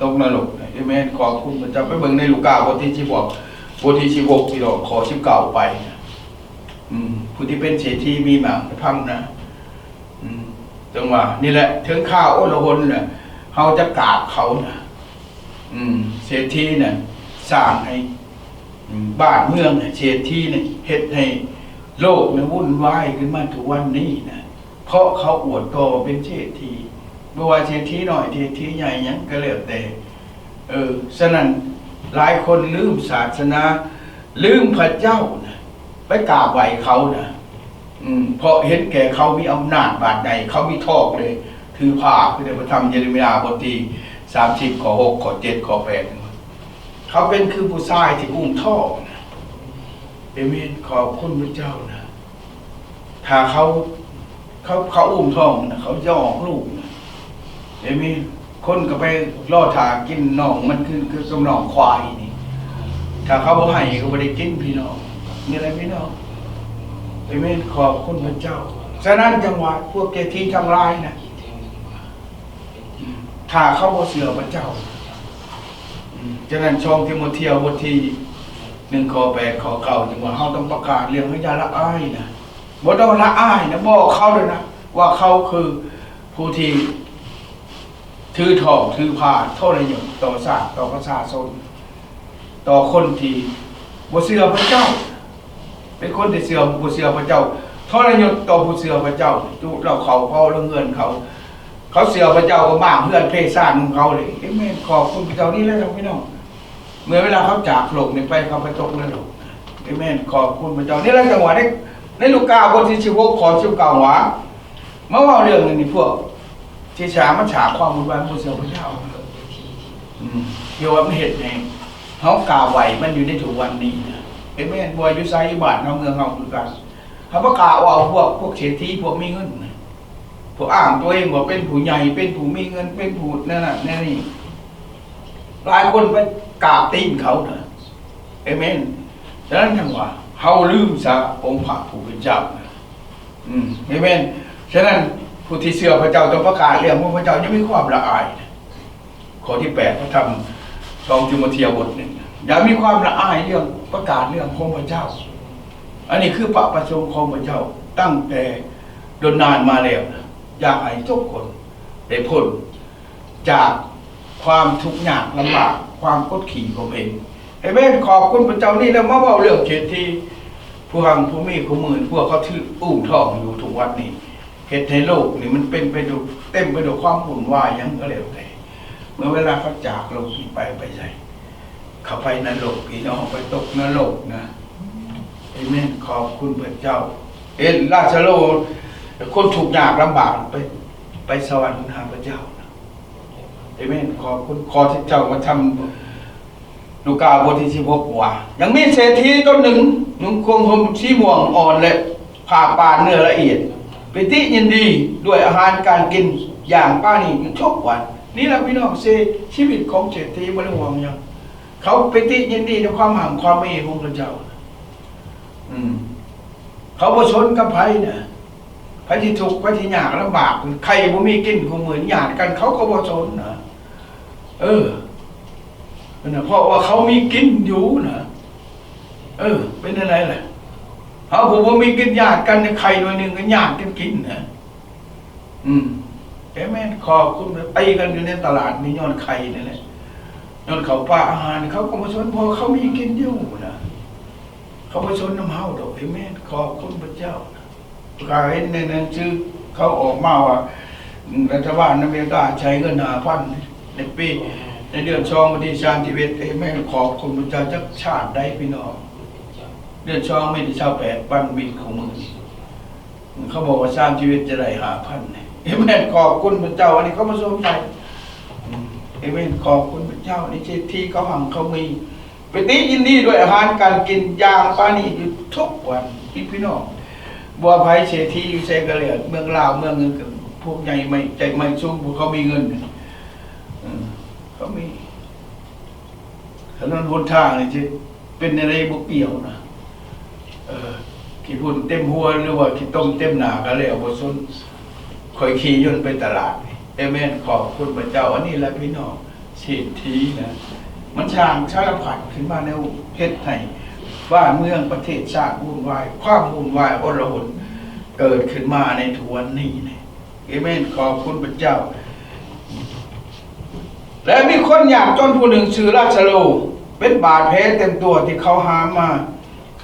ตกนรกเอเมนขอบคุณพระเจ้าไปเบิ่งในลูกาบทที่16ที่เราขอ19ไปผู้ที่เป็นเศรษฐีมีหมางพังนะจังว่านี่แหละถึงข้าวโอละหนน่ะเฮาจะกราบเขานะเศรษฐีน่ะสร้างให้บ้านเมืองเศรษฐีเนี่ยเฮ็ดให้โลกเนี่ยวุ่นวายขึ้นมาถึงวันนี้นะเพราะเขาอวดตัวเป็นเศรษฐีบ่ว่าเศรษฐีน้อยเศรษฐีใหญ่หยังก็แล้วแต่ฉะนั้นหลายคนลืมศาสนาลืมพระเจ้านะไปกราบไหว้เขานะเพราะเห็นแก่เขามีอำนาจบาดใหญ่เขามีทอกเลยถือผ้าคือในพระธรรมเยเรมียาบทที่30 ข้อ 6 ข้อ 7 ข้อ 8เขาเป็นคือผู้ชายที่อุ้มท่อนะเอเมนขอบคุณพระเจ้านะถ้าเขาอุ้มท้องนะเขาจะออกลูกนะเอเมนคนก็ไปล่อถากินน่องมันคือกำนองควายนี่ถ้าเขาบ่ให้ก็บ่ได้กินพี่น้องนี่แหละพี่น้องเอเมนขอบคุณพระเจ้าฉะนั้นจังหวะพวกเกทีทั้งหลายนะถ้าเขาบ่เชื่อพระเจ้าฉะนั้น2 ทิโมธีบทที่1 ข้อ 8 ข้อ 9จังว่าเฮาต้องประกาศเรื่องให้อย่าละอายนะบ่ต้องละอายนะบอกเขาด้วยนะว่าเขาคือผู้ที่ถือทองถือผ้าโทษอยู่ต่อชาติต่อประชาชนต่อคนที่บ่เชื่อพระเจ้าเป็นคนที่บ่เชื่อพระเจ้าทรยศต่อผู้เชื่อพระเจ้าจุเราเขาเผาเรื่องเงินเขาเชื่อพระเจ้าก็บ้างเพื่อนเพศสร้างของเขาเลยเอเมนขอบคุณพระเจ้านี่แหละพี่น้องเมื่อเวลาเขาจากโลกนี้ไปเขาไปตกนรกเอเมนขอบคุณพระเจ้านี่แหละจังหวะในลูกาบทที่16ข้อ19ว่าเมื่อว่าเรื่องนี้พวกที่ฉามันฉาความมุ่งมั่นผู้เชื่อพระเจ้าเกี่ยวกับเหตุแห่งเขากล่าวไหวมันอยู่ในถุงวันนี้นะเอเมนบอยยุไซบาทเขาเมืองเขาคือกันเขาประกาศว่าพวกเศรษฐีพวกมีเงิน ผู้อ้างตัวเองว่าเป็นผู้ใหญ่เป็นผู้มีเงินเป็นผู้นั่นน่ะนี่หลายคนไปกราบตีนเขานะเอเมนฉะนั้นจังว่าเฮาลืมซะองค์พระผู้เป็นเจ้าเอเมนฉะนั้นผู้ที่เชื่อพระเจ้าต้องประกาศเรื่องพระเจ้ายังมีความละอายข้อที่8พระธรรม2ทิโมธีบท 1อย่ามีความละอายเรื่องประกาศเรื่องของพระเจ้าอันนี้คือพระประสงค์ของพระเจ้าตั้งแต่โดนนานมาแล้วอยากให้ทุกคนได้พ้นจากความทุกข์ยากลำบากความกดขี่ของเองไอ้แม่ขอบคุณพระเจ้านี่แล้วมาเว้าเรื่องเขตที่ผู้หังผู้มีผู้มื่นพวกเขาถืออุ้มท้องอยู่ทุกวันนี้เหตุในโลกนี่มันเป็นไปด้วยเต็มไปด้วยความวุ่นวายยังก็แล้วแต่เมื่อเวลาเขาจากโลกนี้ไปใส่เขาไปนรกพี่น้องไปตกนรกนะไอ้แม่ขอบคุณพระเจ้าราชโลคนถูกยากลำบากไปสวรรค์หาพระเจ้าเอเมนขอบคุณขอที่เจ้ามาทำลูกาบทที่16ว่ายังมีเศรษฐีต้นหนึ่งนุ่งคงห่มสีม่วงอ่อนและผ่าปานเนื้อละเอียดปิติยินดีด้วยอาหารการกินอย่างป้านี่ทุกวันนี่แหละพี่น้องชีวิตของเศรษฐีบริวารยังเขาปิติยินดีในความห่างความไม่ของพระเจ้าเขาประชนกับไผ่เนี่ยไผ่ที่ถูกไผ่ที่ยากลำบากใครบ่มีกินคงเหมือนญาติกันเขาก็ประชนนะเพราะว่าเขามีกินอยู่นะเป็นอะไรล่ะเขาผมว่ามีกินญาติกันใครหน่วยหนึ่งก็ญาติกันกินนะแม่ขอบคุณไปกันอยู่ในตลาดมีย้อนไข่นี่แหละย้อนเขาปลาอาหารเขาก็มาชนพอเขามีกินอยู่นะเขามาชนน้ำเฮาดอกแม่ขอบคุณพระเจ้าก็เห็นในหนังสือเขาออกมาว่ารัฐบาลอเมริกาใช้เงิน5,000ในปีในเดือน2วันที่31แม่ขอบคุณพระเจ้าจักชาติได้พี่น้องเดือน2ไม่ได้28,000บิตของมือเขาบอกว่า31จะได้5,000แม่ขอบคุณพระเจ้าอันนี้เขามาสมใจแม่ขอบคุณพระเจ้าในที่เขาหังเขามีปิติยินดีด้วยอาหารการกินอย่างปานีอยู่ทุกวันพี่น้องบัวไผ่เศรษฐีอยู่เซกะเลียเมืองลาวเมืองนึงพวกใหญ่ไม่ใจไม่สูงพวกเขามีเงินเขามีถนนหนทางนี่จะเป็นอะไรบุกเปี่ยวนะขี้พุ่นเต็มหัวหรือว่าขี้ต้มเต็มหนาก็เลยเอาบสนคอยขี่ย่นไปตลาดเอเมนขอบคุณพระเจ้าอันนี้แหละพี่น้องเศรษฐีนะมันช่างชาติผัดขึ้นมาในประเทศไทยว่าเมืองประเทศชาติวุ่นวายความวุ่นวายอลหนเกิดขึ้นมาในทุกวันนี้นะเอเมนขอบคุณพระเจ้าและมีคนอยากจนผู้หนึ่งชื่อราชโลเป็นบาดแผลเต็มตัวที่เขาหามา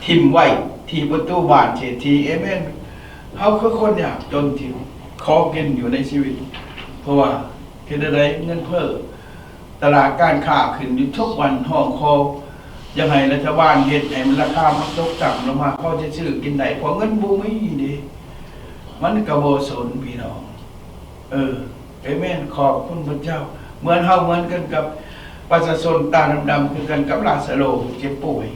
ทิ่มไว้ที่ประตูบ้านเศรษฐีเอเมนเขาคือคนอยากจนที่ขอกินอยู่ในชีวิตเพราะว่าเห็นอะไรเงินเพิ่มตลาดการค้าขึ้นอยู่ทุกวันห้องคอยังไงรัฐบาลเฮ็ดให้มันราคามันตกต่ำลงมาเขาจะซื้อกินได้เพราะเงินบ่มีนี่มันก็บ่สนพี่น้องเอเมนขอบคุณพระเจ้าเหมือนเฮาเหมือนกันกับประชาชนตาดำๆคือกันกับลาซาโรเจ็บป่วย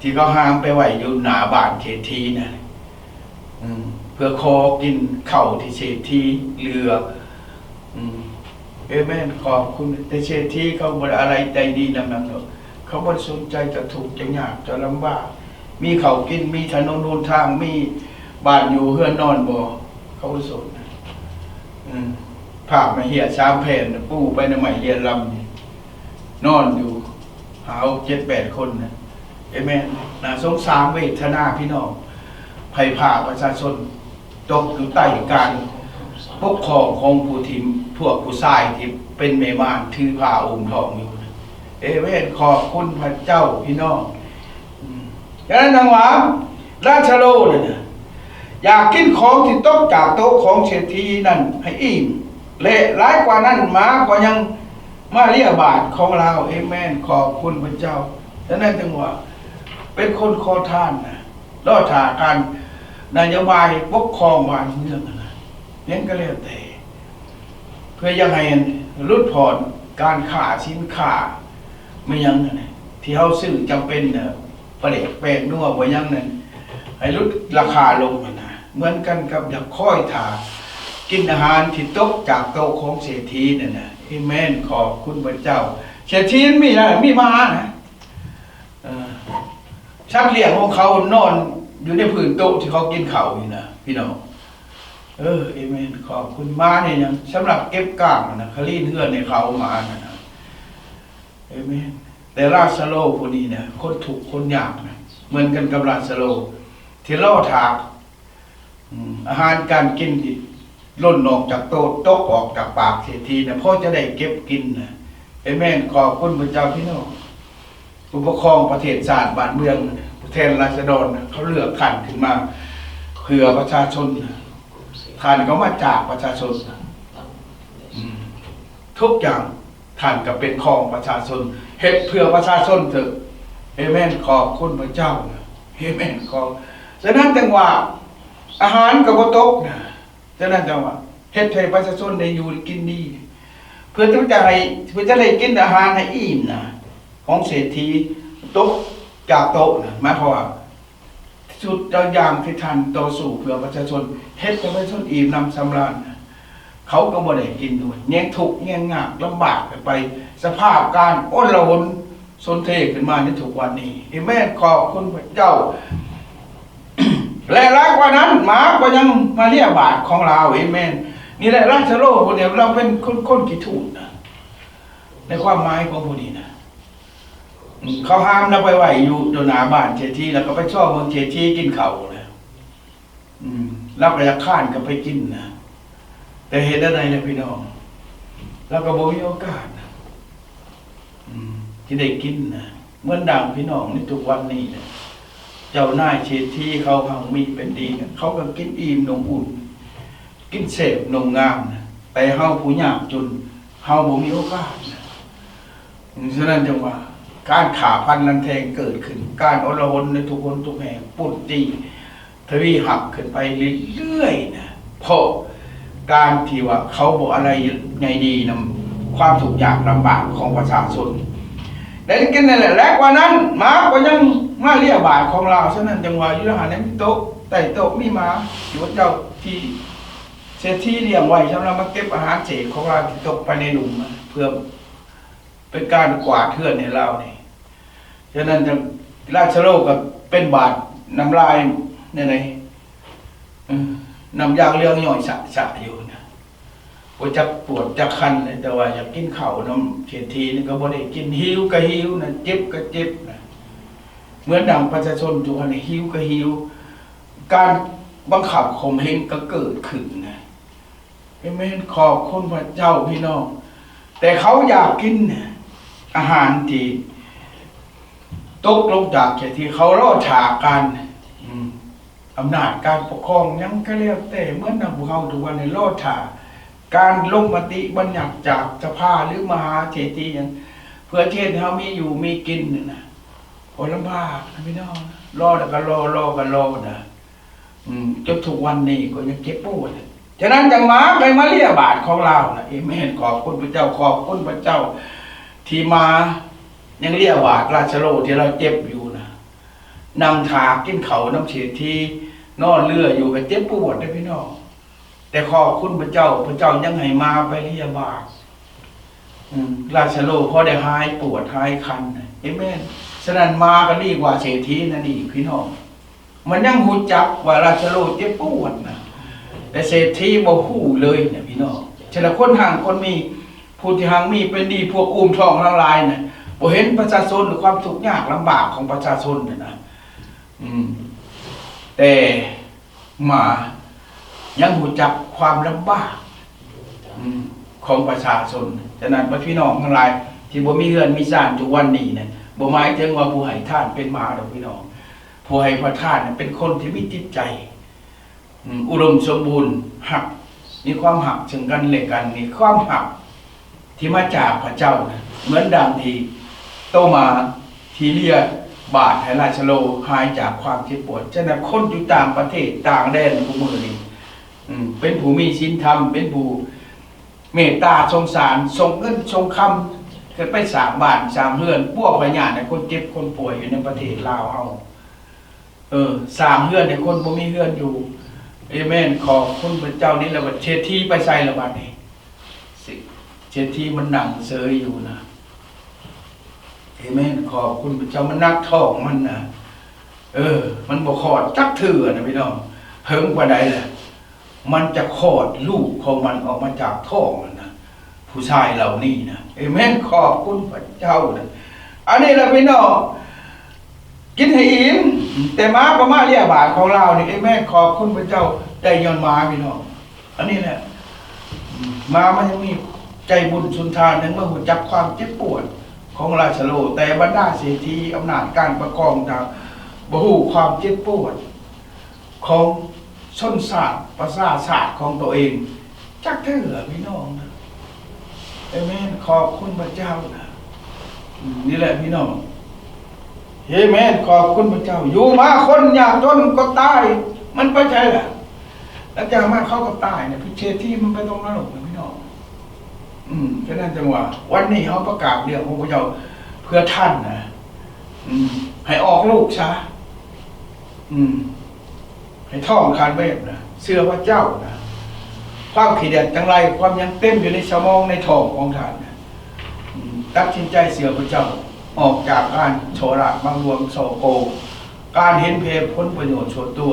ที่เขาหามไปไว้อยู่หน้าบ้านเศรษฐีนะเพื่อขอกินข้าวที่เศรษฐีเหลือเอเมนขอบคุณแต่เศรษฐีเขาบ่ได้อะไรใจดีนำนั้นหรอกเขาบ่สนใจจะถูกจะยากจะลำบากมีข้าวกินมีถนนหนทางมีบ้านอยู่เฮือนนอนบ่เขาบ่สนภาพมาเหี่ย3แผ่นปูไปในใหม่เรียนลำนอนอยู่หา 7-8 คนนะเอเมนน่าสงสารเวทนาพี่น้องภัยผ่าประชาชนตกอยู่ใต้การปกครองของผู้ทีมพวกผู้ชายที่เป็นเมมานถือผ้าอุ้มท้องอยู่เอเมนขอบคุณพระเจ้าพี่น้องฉะนั้นนางหวาราชโลเนี่ยอยากกินของที่ตกจากโต๊ะของเศรษฐีนั่นให้อิ่มและร้ายกว่านั้นหมาก็ยังมาเรียบาทของเราเอเมนขอบคุณพระเจ้าฉะนั้นจังหวะเป็นคนขอทานนะรอดถาการนโยบายปกครองบ้านเมืองนะยังก็แล้วแต่เพื่อยังไงลดผ่อนการค้าสินค้าไม่ยังนะที่เขาซื้อจำเป็นนะประเด็กแปลงนัวไว้ยังนั้นให้ลดราคาลงนะเหมือนกันกับอยากค่อยถา กินอาหารที่ตกจากโต๊ะของเศรษฐีนั่นนะเอเมนขอบคุณพระเจ้าเศรษฐีมีอะไรมีม้านะชักเลี้ยงของเขานอนอยู่ในพื้นโต๊ะที่เขากินข้าวอยู่นะพี่น้องเอเมนขอบคุณม้าเนี่ยยังสำหรับเก็บก้างนะเขาลีนเฮือนในเขาม้านะเอเมนแต่ราชโลคนนี้เนี่ยคนถูกคนยากนะเหมือนกันกับราชโลที่ล่อถากอาหารการกินที่ล่นออกจากโต๊ะตกออกจากปากเศรษฐีนะพ่อจะได้เก็บกินนะเอเมนขอบคุณพระเจ้าพี่น้องผู้ปกครองประเทศชาติบ้านเมืองผู้แทนราษฎรเขาเลือกขันขึ้นมาเพื่อประชาชนท่านก็มาจากประชาชนทุกอย่างท่านก็เป็นของประชาชนเฮ็ดเพื่อประชาชนเถอะเอเมนขอบคุณพระเจ้าเอเมนขอบฉะนั้นจังว่าอาหารกับบ่ตกนะฉะนั้นจังว่าเฮ็ดให้ประชาชนได้อยู่กินดีเพื่อจะได้กินอาหารให้อิ่มนะของเศรษฐีตกจากโต๊ะนะหมายความว่าสุดอย่างที่ท่านต่อสู้เพื่อประชาชนเฮ็ดให้ประชาชนอิ่มนำสำราญนะเขาก็บ่ได้กินด้วยแย่งทุกข์แย่งยากลำบากไปสภาพการอ้นละหนสนเทขึ้นมาในทุกวันนี้เอเมนขอบคุณพระเจ้า และรักกว่านั้นหมาก็ยังมาเรียบาทของเราเอเมนนี่แหละราชโลกคนเดียวเราเป็นคนขี้ถูกนะในความหมายของพวกนี้นะเขาห้ามเราไปไหวอยู่โดนหน้าบ้านเศรษฐีแล้วก็ไปชอบเมืองเศรษฐีกินข้าวนะเราก็จะข้านกันไปกินนะแต่เหตุใดนะพี่น้องเราก็บ่มีโอกาสนะที่ได้กินนะเหมือนดังพี่น้องในทุกวันนี้นะเจ้านายเศรษฐีเขาพังมีเป็นดีนะเขาก็กินอิ่มนมอุ่นกินเสพนมงามนะแต่เฮาผู้ยากจนเฮาบ่มีโอกาสนะฉะนั้นจังว่าการขาพันนันแทงเกิดขึ้นการอลหนในทุกคนทุกแห่งปุ่นตีทวีหักขึ้นไปเรื่อยๆนะเพราะการที่ว่าเขาบอกอะไรไงดีนำความทุกข์ยากลำบากของประชาชนได้กินนั่นแหละและกว่านั้นหมาก็ยังมาเรียบาทของเราฉะนั้นจังหวะยุทธหันในโต๊ะใต้โต๊ะมีหมาอยู่เจ้าที่เศรษฐีเลี้ยงไว้สำหรับมาเก็บอาหารเศษของเราที่ตกไปในหลุมเพื่อเป็นการกวาดเทือนในเราเนี่ยฉะนั้นราชโลกก็เป็นบาทน้ำลายเนี่ยไงน้ำยางเรื่องย่อยสะอยู่นะปวดจะปวดจะคันเลยแต่ว่าอยากกินข้าวน้ำเศรษฐีนี่ก็บ่ได้กินหิวก็หิวนะเจ็บก็เจ็บนะเหมือนดังประชาชนทุกคนหิวก็หิวการบังคับข่มเหงก็เกิดขึ้นนะไม่ขอบคุณพระเจ้าพี่น้องแต่เขาอยากกินอาหารที่ตกลงจากเศรษฐีเขาล่อฉากกันอำนาจการปกครองยังก็เรียกแต่เหมือนดังพวกเขาทุกวันในล่อฉากการลงมติบัญญัติจากสภาหรือมหาเศรษฐีอย่างเพื่อเทศเขามีอยู่มีกินนะพอลำบากนะพี่น้องรอแล้วก็รอกันรอนะจนถูกวันนี้ก็ยังเก็บปวดฉะนั้นจังหมาไปมาเลียบาทของเรานะเอเมนขอบคุณพระเจ้าขอบคุณพระเจ้าที่มายังเลียบาทราชโลที่เราเจ็บอยู่นะนั่งถากินเขาน้ำเฉดที่นอนเรืออยู่กับเจ็บปวดได้พี่น้องแต่ขอบคุณพระเจ้ายังให้มาไปเลียบาทราชโลพอได้หายปวดหายคันเอเมนฉะนั้นมาก็ดีกว่าเศรษฐีนั่นอีกพี่น้องมันยังหูจักว่าราชโลเจ็บปวดนะแต่เศรษฐีบ่ฮู้เลยเนี่ยพี่น้องฉะนั้นคนห่างคนมีผู้ที่ห่างมีเป็นดีพวกอุ้มท้องทั้งหลายเนี่ยบ่เห็นประชาชนหรือความทุกข์ยากลำบากของประชาชนเนี่ยนะแต่มายังหูจักความลำบากของประชาชนฉะนั้นพี่น้องทั้งหลายที่บ่มีเงินมีซ่านทุกวันนี้เนี่ยบ่หมายถึงว่าผู้ให้ทานเป็นหมาดอกพี่น้องผู้ให้พระทานเป็นคนที่มีจิตใจอุดมสมบูรณ์หักมีความหักซึ่งกันและกันมีความหักที่มาจากพระเจ้านะเหมือนดังที่โตมาที่เรียบาทให้ราชโลหายจากความเจ็บปวดฉะนั้นคนอยู่ต่างประเทศต่างแดนผู้มือนี้เป็นผู้มีศีลธรรมเป็นผู้เมตตาสงสารส่งเงินส่งคำเกิดไปสร้างบ้านสร้างเรือนพวกพญาเนี่ยคนเจ็บคนป่วยอยู่ในประเทศลาวเฮาสร้างเรือนในคนบ่มีเรือนอยู่ เอเมนขอบคุณพระเจ้านี่แหละว่าเชษฐีไปใส่ละบัดนี้สิเชษฐีมันนั่งเซยอยู่นะเอเมนขอบคุณพระเจ้ามันนักท้องมันนะมันบ่คลอดจักเถื่อนะพี่น้องเฮิงกว่าใดแหละมันจะคลอดลูกของมันออกมาจากท้องมันนะผู้ชายเหล่านี้นะเอเมนขอบคุณพระเจ้านะอันนี้แหละพี่น้องกินให้อิ่มแต่ม้าก็มาเรียบาทของเรานี่เอเมนขอบคุณพระเจ้าได้ย้อนม้าพี่น้องอันนี้แหละม้ามันยังมีใจบุญสุนทานนึงเมื่อหัวจับความเจ็บปวดของราชโลแต่บรรดาเศรษฐีอำนาจการประกองทางบ่ฮู้ความเจ็บปวดของชนชาติประชาชาติของตัวเองจักเถื่อพี่น้องนะเอเมนขอบคุณพระเจ้านะนี่แหละพี่น้องเอเมนขอบคุณพระเจ้าอยู่มาคนยากจนก็ตายมันไปใช่แหละแล้วจากมาเขาก็ตายเนี่ยพิเศษที่มันไปตรงนรกนะพี่น้องฉะนั้นจังหวะวันนี้เขาประกาศเรื่องของพระเจ้าเพื่อท่านนะให้ออกลูกซะให้ท่องคานเวทนะเชื่อพระเจ้านะความขี้เดียดจังไรความยังเต็มอยู่ในสมองในท้องของท่านนะตัดสินใจเชื่อพระเจ้าออกจากการโฉราบางรวมโสโกการเห็นเพศพ้นประโยชน์ส่วนตัว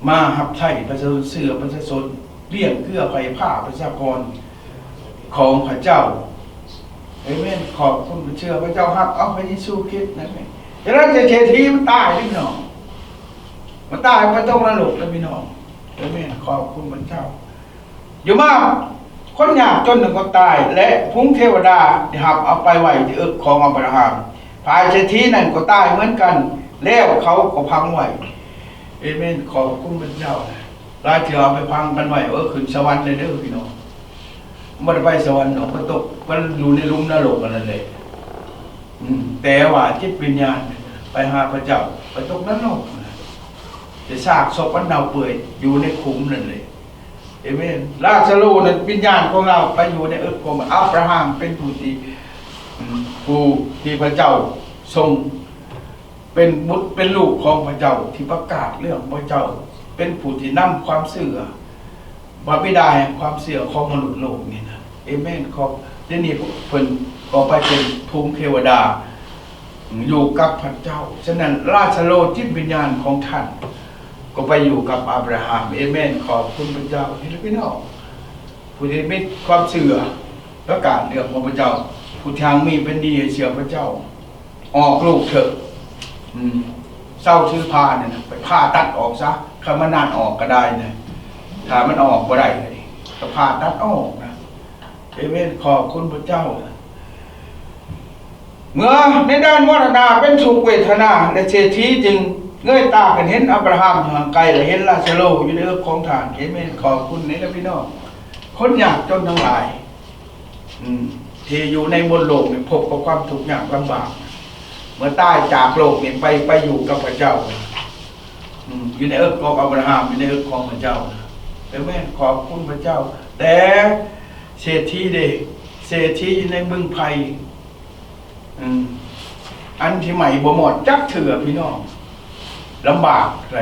มาหับไถ่ประชาชนเสือประชาชนเลี้ยงเกลือไผ่ผ้าประชากรของพระเจ้าเอเมนขอบคุณเชื่อพระเจ้าฮับเอาพระเยซูคริสต์นั่นเองฉะนั้นเศรษฐีมันตายพี่น้องมันตายพระต้องนรกแล้วพี่น้องเอเมนขอบคุณพระเจ้าอยู่มากคนยากจนหนึ่งก็ตายและพุ่งเทวดาหับเอาไปไว้ที่อึกของอับราฮัมฝ่ายเศรษฐีนั่นก็ตายเหมือนกันแล้วเขาก็พังไว้เอเมนขอบคุณพระเจ้าราชเอาไปพังกันไว้ขึ้นสวรรค์เลยเด้อพี่น้องมันไปสวรรค์ก็ตกมันอยู่ในลุ่มนรกนั่นเลยแต่ว่าจิตวิญญาณไปหาพระเจ้าไปตกนรกจะซากศพมันเน่าเปื่อยอยู่ในขุมนั่นเลยเอเมนราชโลนั้นวิญญาณของเราไปอยู่ในของอับราฮัมเป็นผู้ที่พระเจ้าทรงเป็นบุตรเป็นลูกของพระเจ้าที่ประกาศเรื่องพระเจ้าเป็นผู้ที่นำความเสื่อพระบิดาแห่งความเสื่อของมนุษย์โลกนี่นะเอเมนขอบเดี๋ยวนี้เพิ่นก็ไปเป็นภูมิเทวดาอยู่กับพระเจ้าฉะนั้นราชโลจิตวิญญาณของท่านก็ไปอยู่กับอับราฮัมเอเมนขอบคุณพระเจ้าที่พี่น้องผู้ที่มีความเสื่อประกาศเรื่องของพระเจ้าผู้ทางมีเป็นดีเชื่อพระเจ้าออกลูกเถอะเศร้าชื่อพาเนี่ยไปผ่าตัดออกซะคำมันนานออกก็ได้นะถ้ามันออกก็ได้เลยก็ผ่าตัดออกนะเอเมนขอบคุณพระเจ้าเมื่อในด้านมรณะเป็นสุขเวทนาในเศรษฐีจึงเงยตากันเห็นอับราฮัมห่างไกลและเห็นราชโลอยู่ในเอื้อของฐานเอเมนขอบคุณนี่นะพี่น้องคนยากจนทั้งหลายที่อยู่ในบนโลกเนี่ยพบกับความทุกข์ยากลำบากเมื่อตายจากโลกเนี่ยไปอยู่กับพระเจ้าอยู่ในเอื้อของอับราฮัมอยู่ในเอื้อของพระเจ้าเอเมนขอบคุณพระเจ้าแต่เศรษฐีเด็กเศรษฐีในบึงไผ่อันที่ใหม่บ่หมดจักเถื่อพี่น้องลำบากอะไร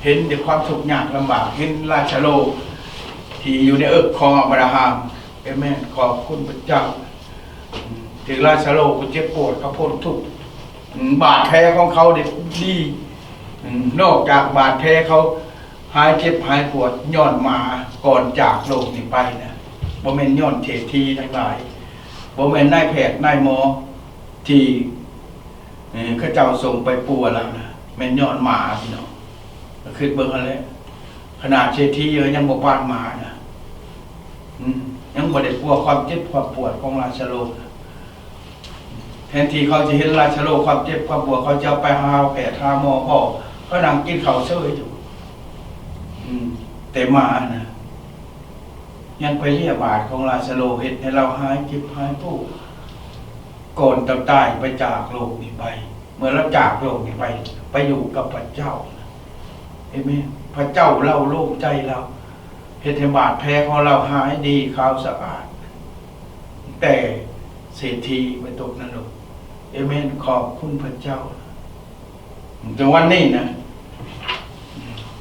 เห็นแต่ความทุกข์ยากลำบากเห็นราชโลที่อยู่ในเอื้อของอับราฮัมเอเมนขอบคุณพระเจ้าถึงราชโลก็เจ็บปวดเขาพ้นทุกข์บาดแผลของเขาเด็กดีนอกจากบาดแผลเขาหายเจ็บหายปวดย้อนมาก่อนจากโลกนี้ไปนะบ่แม่นย้อนเศรษฐีทั้งหลายบ่แม่นนายแพทย์นายหมอที่ข้าเจ้าส่งไปปัวแล้วนะแม่นย้อนหมาพี่น้องก็คือเบิ่งอะไรขนาดเศรษฐียังบ่ปานหมานะยังบ่ได้ปัวความเจ็บความปวดของราชโลกแทนที่เขาจะเห็นราชโลกความเจ็บความปวดเขาจะไปหาแพทย์หาหมอพ่อเขานั่งกินข้าวเฉยอยู่แต่หมานะยังไปเรียบาทของราชโลเห็นให้เราหายเจ็บหายปวดก่อนตายไปจากโลกนี้ไปเมื่อเราจากโลกนี้ไปอยู่กับพระเจ้าเอเมนพระเจ้าเล่าโล่งใจเราเห็นให้บาดแผลของเราหายดีขาวสะอาดแต่เศรษฐีไปตกนรกเอเมนขอบคุณพระเจ้าจนวันนี้นะ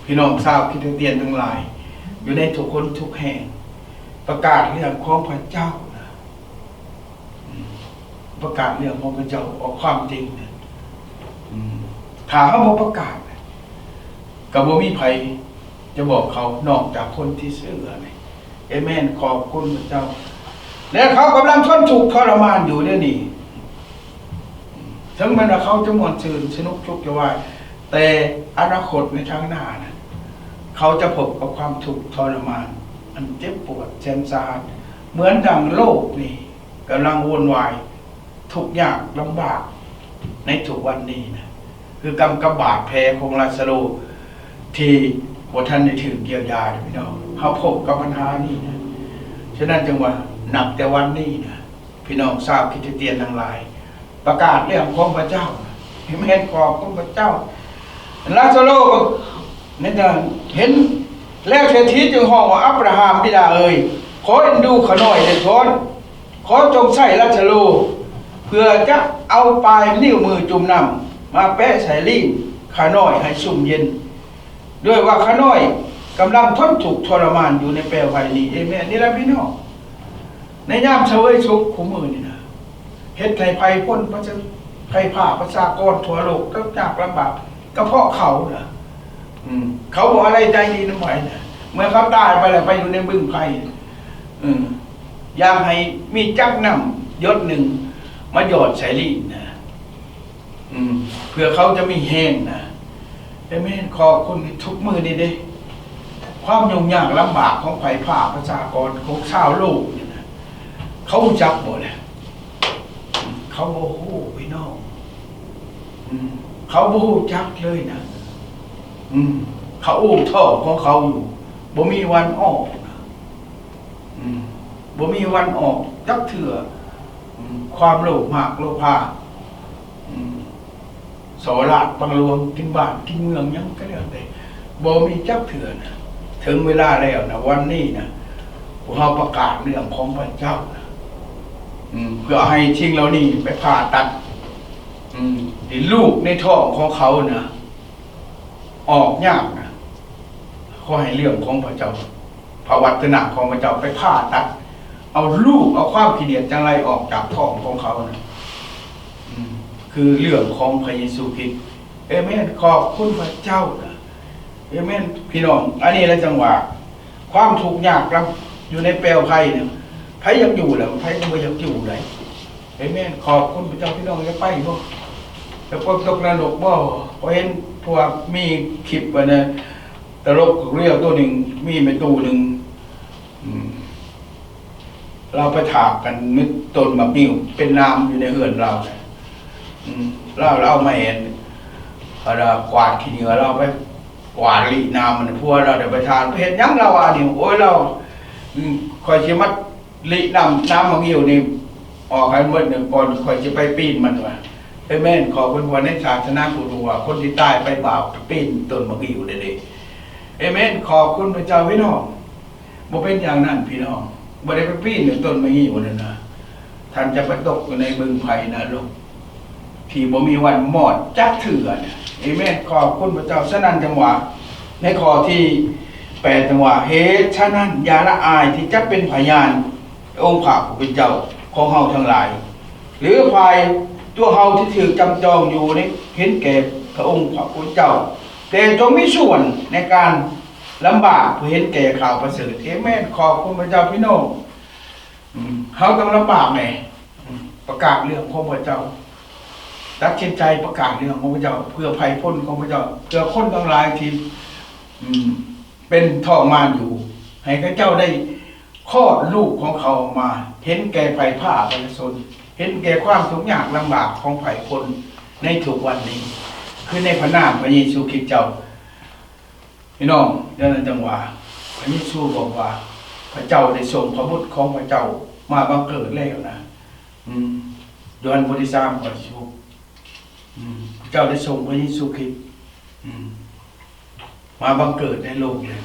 พี่น้องทราบคริสเตียนทั้งหลายอยู่ในทุกคนทุกแห่งประกาศเรื่องของพระเจ้านะประกาศเรื่องของพระเจ้าออกความจริงนะถ้าเขาบ่ประกาศก็บ่มีใครจะบอกเขานอกจากคนที่เชื่อนี่เอเมนขอบคุณพระเจ้าและเขากำลังทนทุกข์ทรมานอยู่เนี่ยนี่ถึงแม้ว่าเขาจะม่วนชื่นสนุกชุกจะว่าแต่อนาคตในทางหน้านะเขาจะพบกับความทุกข์ทรมานอันเจ็บปวดแสนสาหัสเหมือนดังโลกนี่กำลังวุ่นวายทุกอย่างลำบากในทุกวันนี้นะคือกำกับบาดแผลของลาซาโรที่บท่านได้ถึงเยียวยาพี่น้องเขาพบกับปัญหานี้นะฉะนั้นจังหวะหนักแต่วันนี้นะพี่น้องทราบคริสเตียนทั้งหลายประกาศเรื่องของพระเจ้าไม่เห็นขอบของพระเจ้าลาซาโรนี่จะเห็นแล้วเศรษฐีจึงห้องว่าอับราฮัมบิดาเอ๋ยขอเอ็นดูเขาหน่อยเถิดท้นขอจงใส่ลาซาโรเพื่อจะเอาปลายนิ้วมือจุ่มน้ำมาแปะใส่ลิ้นขาน้อยให้สุ่มเย็นด้วยว่าขาน้อยกำลังทนถูกทรมานอยู่ในเปลวไฟนี้เอเมนนี่แหละพี่น้องในยามเฉวยสุขของมือนี่นะเฮ็ดไถ่ภัยพ้นพระเจ้าภัยผ่าประชากรทั่วโลกต้องจากลำบากก็เพราะเขานะเขาบอกอะไรใจดีน้ำไหวนะเมื่อเขาตายไปแล้วไปอยู่ในบึงไผ่อยากให้มีจักน้ำยศหนึ่งมาหยอดใส่ลิ้นนะเพื่อเขาจะมีแห้งนะแต่ไม่ขอบคุณทุกมือดีเด้ความยุ่งยากลำบากของไผ่ผ่าประชากรของชาวโลกเนี่ยนะเขาจับหมดเลยเขาโอ้โหพี่น้องเขาโอ้โหจักเลยนะเขาอุ้มท่อของเขาอยู่บ่มีวันออกบ่มีวันออกจักเถื่อความโลภมากโลภาโสราดบังรวมกินบ้านกินเมืองยังก็เรื่องใดบ่มีจักเถื่อนะถึงเวลาแล้วนะวันนี้นะพวกเราประกาศเรื่องของพระเจ้านะเพื่อให้ทิ้งเรานี่ไปผ่าตัดที่ลูกในท้องของเขานะออกยากนะขอให้เรื่องของพระเจ้าภวัตนะของพระเจ้าไปผ่าตัดเอาลูกเอาความขี้เกียจจังไรออกจากท้องของเขานะคือเรื่องของพระเยซูคริสต์เอเมนขอบคุณพระเจ้านะเอเมนพี่น้องอันนี้แหละจังหวะความทุกข์ยากลำอยู่ในเปลวไฟเนี่ยไฟยังอยู่แล้วไฟก็ไม่ยังอยู่เลยเอเมนขอบคุณพระเจ้าพี่น้องจะไปบ่แล้วพวกตกนรกบ่พอเห็นพวกมีคลิปว่านะตลกเรียวตัวหนึ่งมีไปตู้หนึ่งเราไปถากกันนึกต้นมะมิ้วเป็นน้ำอยู่ในเหือนเราเราไม่เห็นเรากวาดขี้เหงื่อเราไปกวาดลีน้ำมันพวกเราเดี๋ยวไปทานเห็นยังเราอ่ะนี่โอ้ยเราคอยชิมัดลีน้ำมะมิ้วนี่ออกให้เมื่อหนึ่งก่อนคอยจะไปปีนมันว่ะเอ้แม่นขอเป็นวันในศาสนาพุทธว่าคนที่ตายไปบ่าวปีนต้นมะมิ้วเด็ดๆเอ้แม่นขอบคุณพระเจ้าพี่น้องบ่เป็นอย่างนั้นพี่น้องบ่ได้ไปปีนต้นมะมิ้วนั่นนะท่านจะไปตกอยู่ในบึงไผ่นะลูกที่บ่มีวันหมดจักเถื่อนเอเมนขอบคุณพระเจ้าฉะนั้นจังหวะในข้อที่8จังหวะเหตุฉะนั้นอย่าละอายที่จะเป็นพยานองค์พระผู้เป็นเจ้าของเฮาทั้งหลายหรือฝ่ายตัวเฮาที่ถือจำจองอยู่ในเห็นแก่พระองค์พระผู้เป็นเจ้าแต่จงมีส่วนในการลำบากเพื่อเห็นแก่ข่าวประเสริฐเอเมนขอบคุณพระเจ้าพี่น้องเฮาต้องลำบากไงประกาศเรื่องของพระเจ้าตัดสินใจประกาศเรื่องของพระเจ้าเพื่อภัยพ้นของพระเจ้าเพื่อคนทั้งหลายที่เป็นท้องมารอยู่ให้พระเจ้าได้คลอดลูกของเขาออกมาเห็นแก่ภัยผ้าประชาชนเห็นแก่ความทุกข์ยากลำบากของภัยคนในทุกวันนี้คือในพระนามพระเยซูคริสต์เจ้าพี่น้องดังนั้นจังหวะพระเยซูบอกว่าพระเจ้าได้ส่งพระบุตรของพระเจ้ามาบังเกิดแล้วนะยอห์นบทที่3ข้อที่6พระเจ้าได้ส่งพระเยซูคริสต์มาบังเกิดในโลกเลย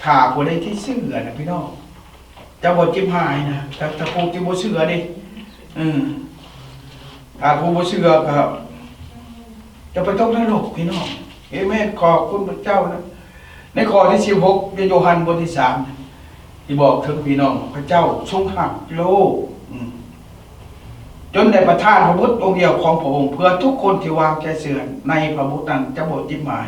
ถ้าผู้ใดที่เชื่อนะพี่น้องจะบ่จิ้มหายนะถ้าผู้ที่บ่เชื่อดิถ้าผู้บ่เชื่อก็จะไปตกนรกพี่น้องเอเมนขอบคุณพระเจ้านะ ในข้อที่16ในโยฮันบทที่3ที่บอกถึงพี่น้องพระเจ้าทรงหักโลกจนได้ประทานพระบุตรองค์เดียวของพระองค์เพื่อทุกคนที่วางใจเชื่อในพระบุตรนั้นจะบ่จิ้มหมาย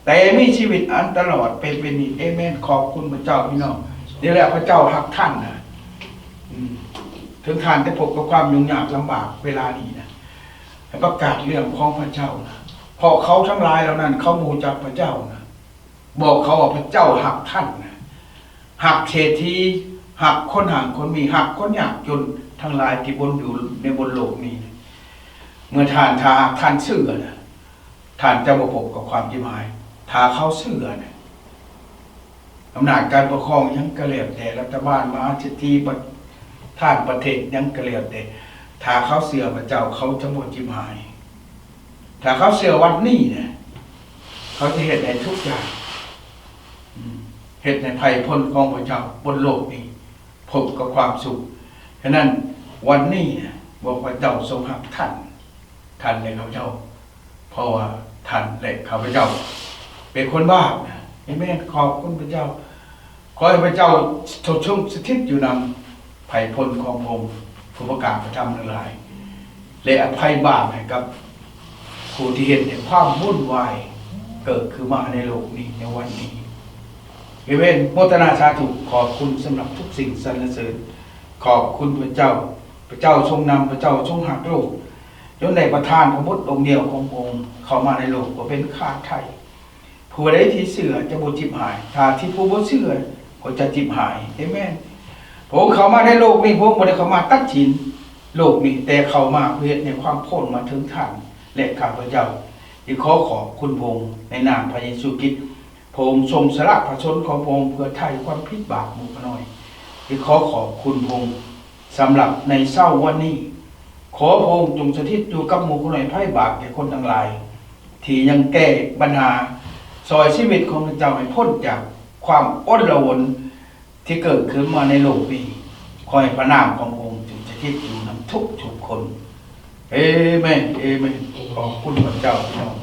แต่มีชีวิตอันตลอดเป็นนิจเอเมนขอบคุณพระเจ้าพี่น้องนี่แหละพระเจ้าหักท่านนะถึงท่านได้พบกับความยุ่งยากลำบากเวลานี้นะให้ประกาศเรื่องของพระเจ้านะเพราะเขาทั้งหลายเหล่านั้นเขาบูชาพระเจ้านะบอกเขาว่าพระเจ้าหักท่านนะหักเศรษฐีหักคนห่างคนมีหักคนยากจนทั้งหลายที่บนอยู่ในบนโลกนี้เมื่อท่านเชื่อนะท่านจะบ่พบกับความยิ่งใหญ่ถ้าเขาเชื่อนะอำนาจการปกครองยังกระเหลี่ยแต่รัฐบาลมหาเศรษฐีท่านประเทศยังกระเหลี่ยแต่ถ้าเขาเชื่อพระเจ้าเขาจะบ่ยิ่งใหญ่ถ้าเขาเชื่อวันนี้เนี่ยเขาจะเห็นในทุกอย่างเห็นในภัยพ้นของพระเจ้าบนโลกนี้พบกับความสุขฉะนั้นวันนี้บอกว่าเจ้าทรงหักท่านและข้าพเจ้าเพราะว่าท่านและข้าพเจ้าเป็นคนบาปนะเอเมนขอบคุณพระเจ้าขอให้พระเจ้าทรงช่วงสถิตอยู่นำภัยพ้นของพระองค์ผู้ประกาศประจำทั้งหลายและอภัยบาปให้กับผู้ที่เห็นในความวุ่นวายเกิดขึ้นมาในโลกนี้ในวันนี้เอเมนโมทนาสาธุขอบคุณสำหรับทุกสิ่งสรรเสริญขอบคุณพระเจ้าทรงนำพระเจ้าทรงหักโลกจนได้ประทานพระบุตรองค์เดียวของพระองค์เข้ามาในโลกก็เป็นข้าไถ่ผู้ใดที่เชื่อจะบ่จิบหายถ้าที่ผู้บ่เชื่อก็จะจิบหายเอเมนพระองค์เข้ามาในโลกนี้พระองค์บ่ได้เข้ามาตัดสินโลกนี้แต่เข้ามาเพื่อในความพ้นมาถึงท่านและข้าพเจ้าที่ขอบคุณพระองค์ในนามพระเยซูคริสต์พระองค์ทรงสละพระชนของพระองค์เพื่อไถ่ความผิดบาปหมู่น้อยที่ขอบคุณพระองค์สำหรับในเช้าวันนี้ขอพระองค์จงสถิตอยู่กับหมู่น้อยไพ่บาปแก่คนทั้งหลายที่ยังแก้ปัญหาซอยชีวิตของพระเจ้าให้พ้นจากความอดละวนที่เกิดขึ้นมาในโลกนี้ขอให้พระนามของพระองค์จงสถิตอยู่นำทุกคนเอเมนขอบคุณพระเจ้าพี่น้อง